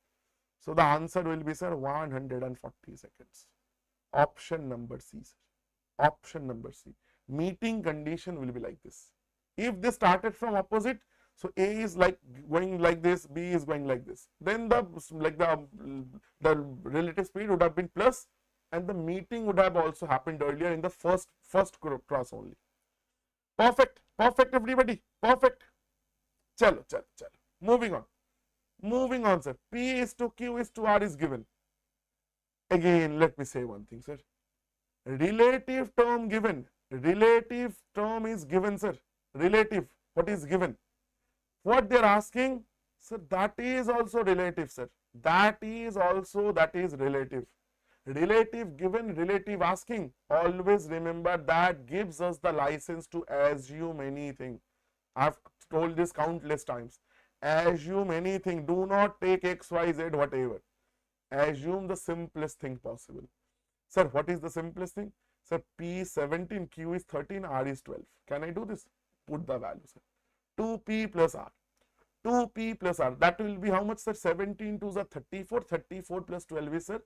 So the answer will be, sir, 140 seconds. Option number C, sir. Option number C. Meeting condition will be like this. If they started from opposite, so A is like going like this, B is going like this. Then the relative speed would have been plus, and the meeting would have also happened earlier in the first cross only. Perfect. Perfect, everybody. Perfect. Chalo. Moving on. Moving on, sir. P is to Q is to R is given. Again, let me say one thing, sir. Relative term given. Relative term is given, sir. Relative. What is given? What they are asking, sir, that is also relative, sir. That is relative. Relative given, relative asking. Always remember that gives us the license to assume anything. I've told this countless times. Assume anything. Do not take X, Y, Z, whatever. Assume the simplest thing possible. Sir, what is the simplest thing? Sir, P is 17, Q is 13, R is 12. Can I do this? Put the value, sir. 2P plus R. 2P plus R. That will be how much, sir? 17 to the 34. 34 plus 12 is, sir.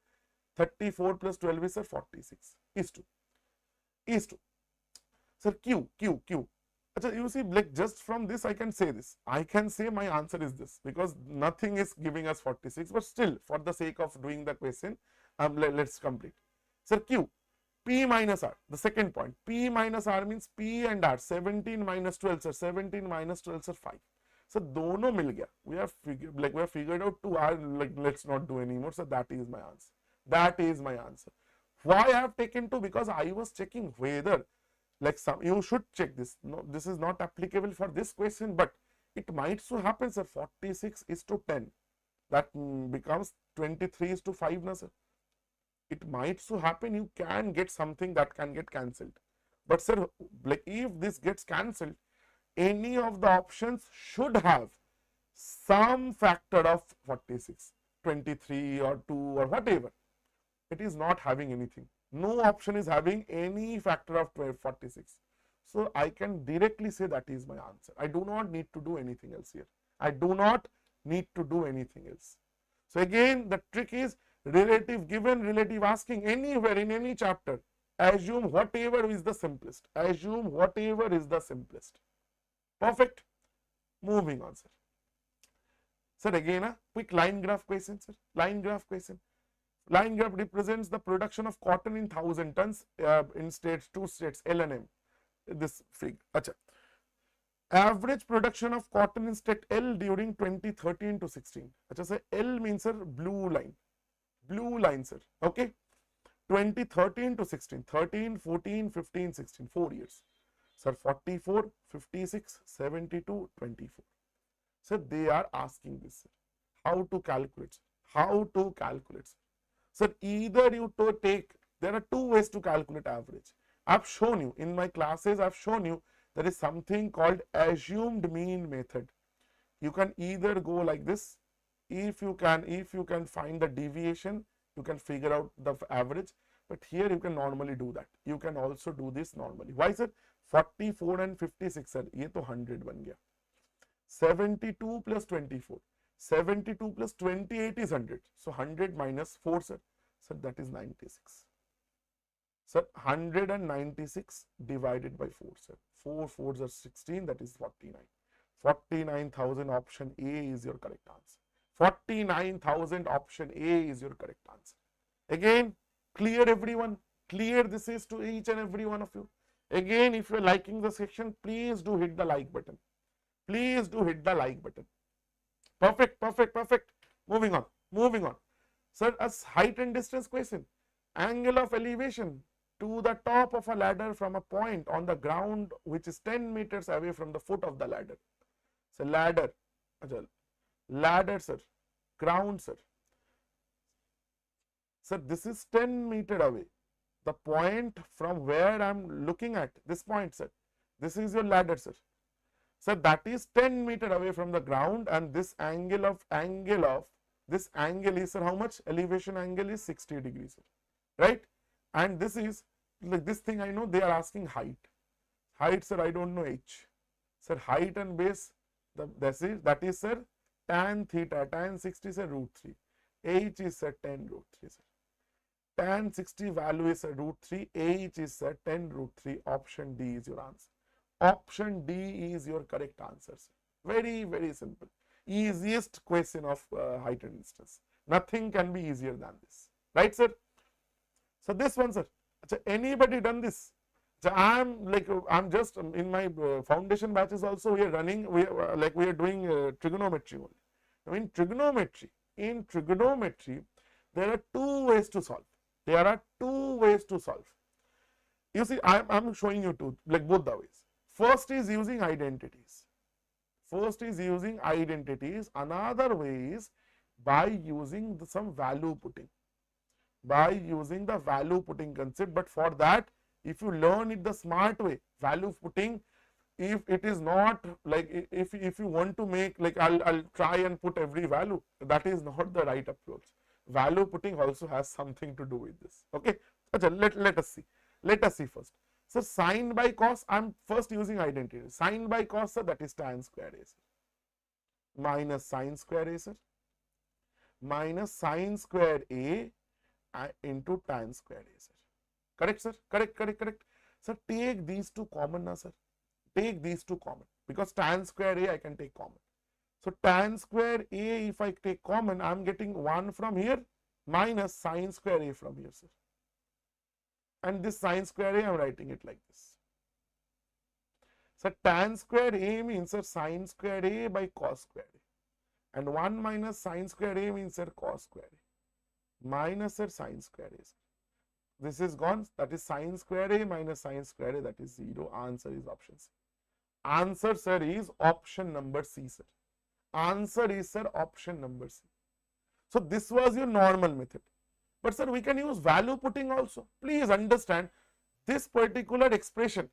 34 plus 12 is, sir, 46. Is 2. Sir, Q. You see, like just from this, I can say this. I can say my answer is this because nothing is giving us 46. But still, for the sake of doing the question, let's complete. Sir, Q. P minus R. The second point. P minus R means P and R. 17 minus 12, sir. 17 minus 12, sir, 5. So दोनों मिल गया. We have figured out two. Let's not do anymore. So that is my answer. That is my answer. Why I have taken two? Because I was checking whether you should check this. No, this is not applicable for this question, but it might so happen, sir. 46 is to 10. That becomes 23 is to 5, na, sir. It might so happen you can get something that can get cancelled. But sir, if this gets cancelled, any of the options should have some factor of 46, 23 or 2 or whatever. It is not having anything. No option is having any factor of 46. So I can directly say that is my answer. I do not need to do anything else here. I do not need to do anything else. So again, the trick is relative given, relative asking anywhere in any chapter. Assume whatever is the simplest. Assume whatever is the simplest. Perfect. Moving on, sir. Sir, again a quick line graph question, sir. Line graph question. Line graph represents the production of cotton in 1000 tons in states, two states, L and M. This fig. Acha. Average production of cotton in state L during 2013 to 16. Acha, sir, L means, sir, blue line. Blue line, sir. Okay. 2013 to 16. 13, 14, 15, 16. 4 years. Sir, 44, 56, 72, 24. Sir, they are asking this, sir. How to calculate? How to calculate? Sir, either you to take, there are two ways to calculate average. I've shown you in my classes, I've shown you there is something called assumed mean method. You can either go like this. If you can find the deviation, you can figure out the average. But here you can normally do that. You can also do this normally. Why, sir? 44 and 56, sir. ये तो 100 बन गया. 72 plus 24. 72 plus 28 is 100. So 100 minus 4, sir. So that is 96. Sir, 196 divided by 4, sir. 4 4s are 16. That is 49. 49,000 option A is your correct answer. 49,000 option A is your correct answer. Again, clear everyone. Clear this is to each and every one of you. Again, if you are liking the section, please do hit the like button. Please do hit the like button. Perfect, perfect, perfect. Moving on, moving on. Sir, a height and distance question. Angle of elevation to the top of a ladder from a point on the ground which is 10 meters away from the foot of the ladder. So, ladder, ladder, sir, ground, sir. Sir, this is 10 meter away. The point from where I am looking at, this point, sir, this is your ladder, sir. So that is 10 meter away from the ground, and this angle of this angle is, sir, how much? Elevation angle is 60 degrees, sir. Right? And this is like this thing I know they are asking height. Height, sir, I don't know H. Sir, height and base, that is, sir, tan theta, tan 60, sir, root 3. H is, sir, 10 root 3, sir. Tan 60 value is, sir, root 3. H is, sir, 10 root 3. Option D is your answer. Option D is your correct answer, sir. Very, very simple. Easiest question of height and distance. Nothing can be easier than this. Right, sir? So this one, sir. Anybody done this? I'm just in my foundation batches also we are running. We are doing trigonometry only. Now in trigonometry, there are two ways to solve. There are two ways to solve. You see, I'm showing you two, like both the ways. First is using identities. First is using identities. Another way is by using some value putting. By using the value putting concept. But for that, if you learn it the smart way, value putting, if it is not like, if you want to make like I'll try and put every value, that is not the right approach. Value putting also has something to do with this. Okay. Let us see. Let us see first. So sine by cos, I'm first using identity. Sine by cos, sir, that is tan square A, sir. Minus sine square A, sir. Minus sine square A into tan square A, sir. Correct, sir? Correct, correct, correct. So take these two common now, sir. Take these two common, because tan square A I can take common. So tan square A, if I take common, I am getting 1 from here minus sine square A from here, sir. And this sine square A, I am writing it like this. So tan square A means sir sin square A by cos square A, and 1 minus sin square A means sir cos square A minus sir sin square A. This is gone, that is sin square A minus sin square A, that is 0. Answer is option C. Answer sir is option number C sir. Answer is sir option number C. So this was your normal method. But sir, we can use value putting also. Please understand this particular expression.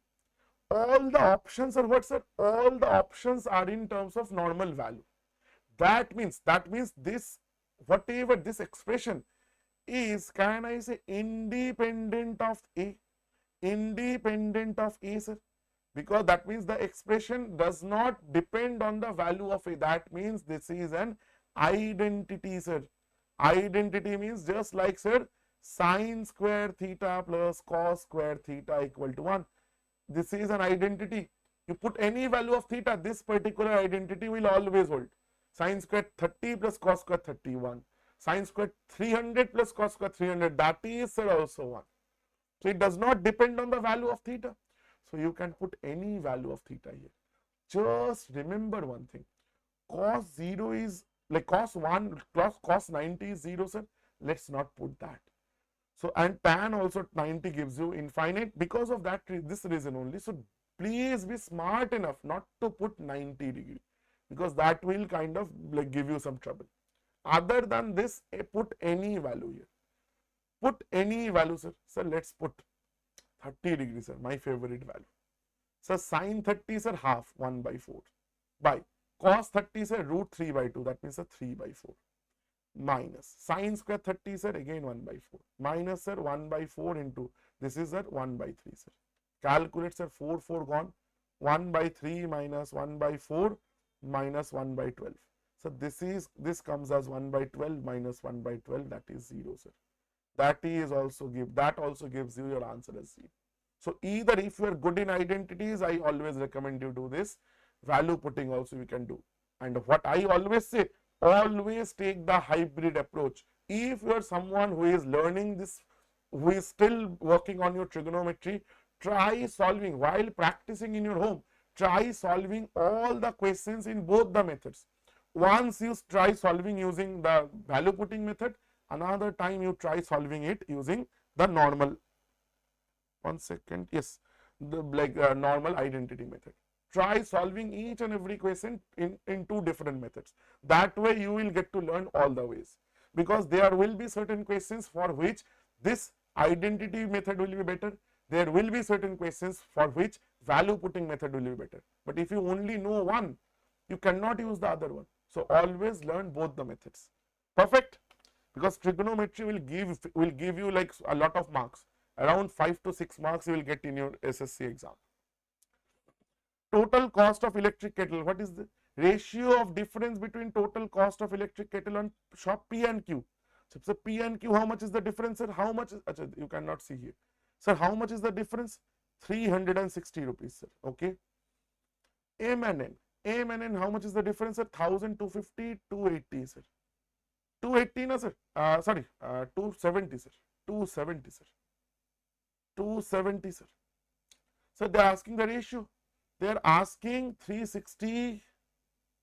All the options are what sir? All the options are in terms of normal value. That means this, whatever this expression is, can I say independent of A? Independent of A sir. Because that means the expression does not depend on the value of A. That means this is an identity sir. Identity means just like sir sin square theta plus cos square theta equal to 1. This is an identity. You put any value of theta, this particular identity will always hold. Sin square 30 plus cos square 31. Sin square 300 plus cos square 300, that is sir also 1. So it does not depend on the value of theta. So you can put any value of theta here. Just remember one thing. Cos 0 is like cos 1 plus cos 90 is 0 sir. Let's not put that. So and tan also 90 gives you infinite, because of that this reason only. So please be smart enough not to put 90 degree, because that will kind of like give you some trouble. Other than this, put any value here. Put any value sir. So let's put 30 degrees sir, my favorite value. So sin 30 sir half 1 by 4 by cos 30 sir root 3 by 2, that means a 3 by 4 minus sin square 30 sir again 1 by 4 minus sir 1 by 4 into this is sir 1 by 3 sir. Calculate sir, 4 gone, 1 by 3 minus 1 by 4 minus 1 by 12. So this comes as 1 by 12 minus 1 by 12, that is 0 sir. That also gives you your answer as 0. So either if you are good in identities, I always recommend you do this. Value putting also you can do. And what I always say, always take the hybrid approach. If you are someone who is learning this, who is still working on your trigonometry, try solving while practicing in your home. Try solving all the questions in both the methods. Once you try solving using the value putting method, another time you try solving it using the normal, normal identity method. Try solving each and every question in two different methods. That way you will get to learn all the ways, because there will be certain questions for which this identity method will be better. There will be certain questions for which value putting method will be better. But if you only know one, you cannot use the other one. So always learn both the methods. Perfect? Because trigonometry will give you like a lot of marks. Around 5 to 6 marks you will get in your SSC exam. Total cost of electric kettle. What is the ratio of difference between total cost of electric kettle on shop P and Q? So P and Q, how much is the difference, sir? How much is, you cannot see here. Sir, how much is the difference? 360 rupees, sir. Okay. M and N. M and N, how much is the difference, sir? 1,250, 280, sir. 280, no, sir. 270, sir. 270, sir. 270, sir. So they are asking the ratio. They are asking 360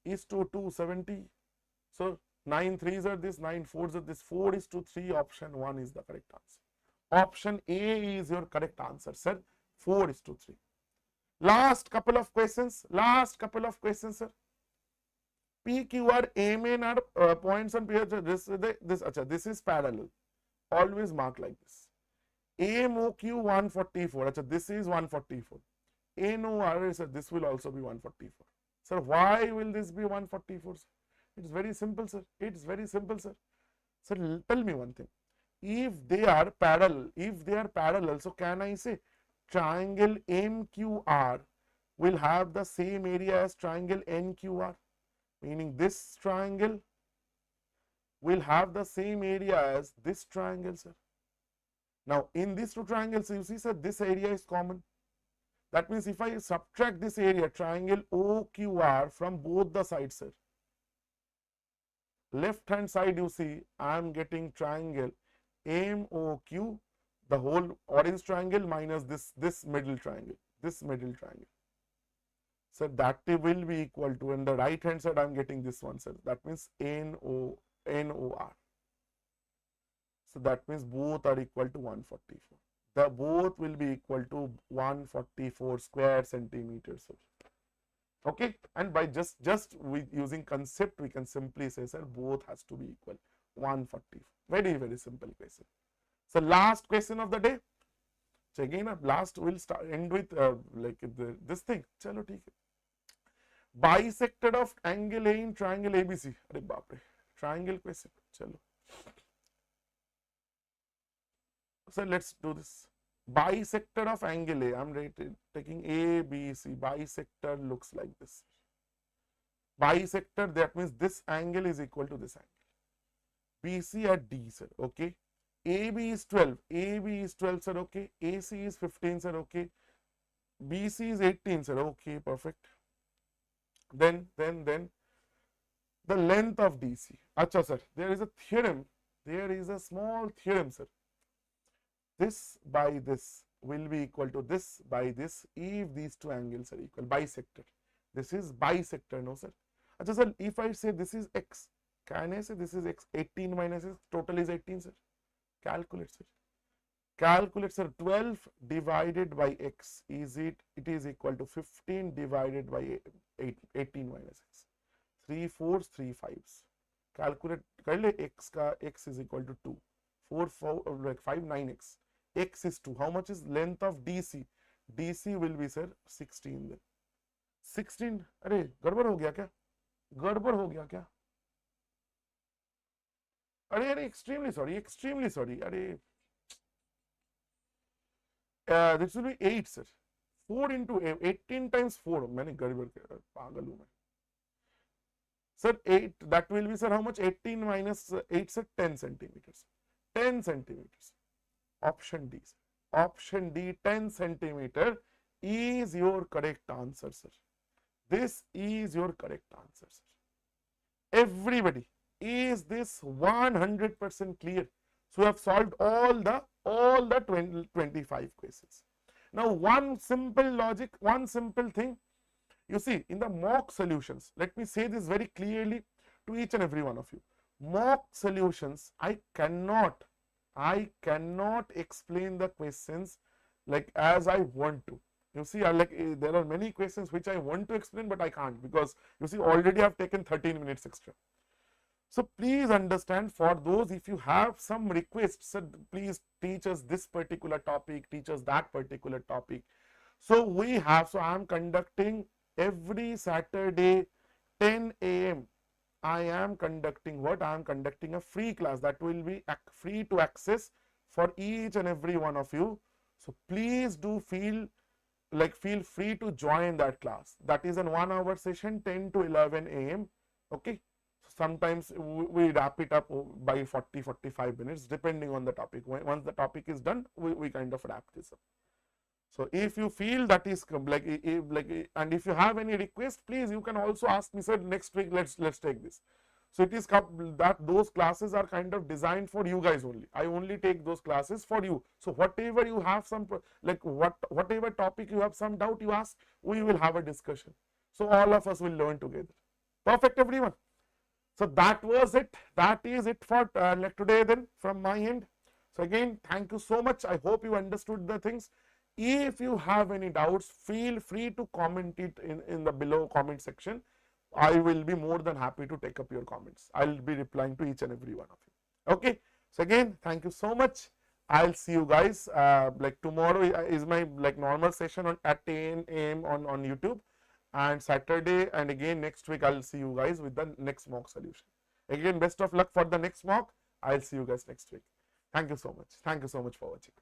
is to 270. So 9 3s are this, 9 4s are this, 4 is to 3. Option 1 is the correct answer. Option A is your correct answer, sir. 4 is to 3. Last couple of questions. Sir. P, Q, R, M, N are points on P. This is parallel. Always mark like this. M, O, Q 144. This is 144. N, O, R, sir, this will also be 144. Sir, why will this be 144? Sir? It's very simple, sir. It's very simple, sir. Sir, tell me one thing. If they are parallel, so can I say triangle MQR will have the same area as triangle NQR? Meaning this triangle will have the same area as this triangle, sir. Now, in these two triangles, you see, sir, this area is common. That means if I subtract this area, triangle OQR, from both the sides, sir, left hand side you see, I am getting triangle MOQ, the whole orange triangle minus this middle triangle, So that will be equal to, in the right hand side I am getting this one, sir. That means NOR. So that means both are equal to 144. The both will be equal to 144 square centimeters. Okay, and by just with using concept we can simply say, sir, both has to be equal 140. Very simple question. So last question of the day. So again, last we'll end with this thing. Chalo, theek hai. Bisected of angle A in triangle ABC. Arey baap re. Triangle question. Chalo. So let's do this. Bisector of angle A. I'm taking A, B, C. Bisector looks like this. Bisector, that means this angle is equal to this angle. BC at D, sir. Okay. AB is 12. AB is 12, sir. Okay. AC is 15, sir. Okay. BC is 18, sir. Okay. Perfect. Then the length of DC. Acha, sir. There is a theorem. There is a small theorem, sir. This by this will be equal to this by this if these two angles are equal. Bisector. This is bisector, no, sir. Acha, sir. If I say this is x, can I say this is x? 18 minus x, total is 18, sir. Calculate, sir. Calculate, sir. 12 divided by x is it is equal to 15 divided by 18 minus x. 3 4s, 3 5s. Calculate कर ले, x का x is equal to 2. 4 like 5 9x. X is 2. How much is length of DC? DC will be, sir, 16 then. 16. अरे गड़बड़ हो गया क्या? गड़बड़ हो गया क्या? अरे extremely sorry. अरे this will be 8, sir. 4 into 18 times 4. मैंने गड़बड़ किया, पागल हूँ मैं. Sir, 8, that will be, sir, how much? 18 minus 8, sir, 10 centimeters. 10 centimeters. Option D, sir. Option D, 10 centimeter is your correct answer, sir. This is your correct answer, sir. Everybody, is this 100% clear? So we have solved all the 25 questions. Now one simple logic, one simple thing. You see, in the mock solutions, let me say this very clearly to each and every one of you. Mock solutions, I cannot explain the questions like as I want to. You see, there are many questions which I want to explain, but I can't, because you see, already I have taken 13 minutes extra. So please understand, for those, if you have some requests, please teach us this particular topic, teach us that particular topic. So I am conducting every Saturday 10 a.m. I am conducting what? I am conducting a free class that will be free to access for each and every one of you. So please do feel free to join that class. That is a 1 hour session, 10 to 11 a.m. Okay. Sometimes we wrap it up by 40-45 minutes depending on the topic. Once the topic is done, we kind of wrap this up. So if you feel that is and if you have any request, please you can also ask me, sir, next week let's take this. So it is that those classes are kind of designed for you guys only. I only take those classes for you. So whatever you have some whatever topic you have some doubt, you ask, we will have a discussion. So all of us will learn together. Perfect, everyone. So that was it. That is it for today then from my end. So again, thank you so much. I hope you understood the things. If you have any doubts, feel free to comment it in the below comment section. I will be more than happy to take up your comments. I'll be replying to each and every one of you. Okay. So again, thank you so much. I'll see you guys. Tomorrow is my normal session at 10 a.m. on YouTube. And Saturday and again next week I'll see you guys with the next mock solution. Again, best of luck for the next mock. I'll see you guys next week. Thank you so much. Thank you so much for watching.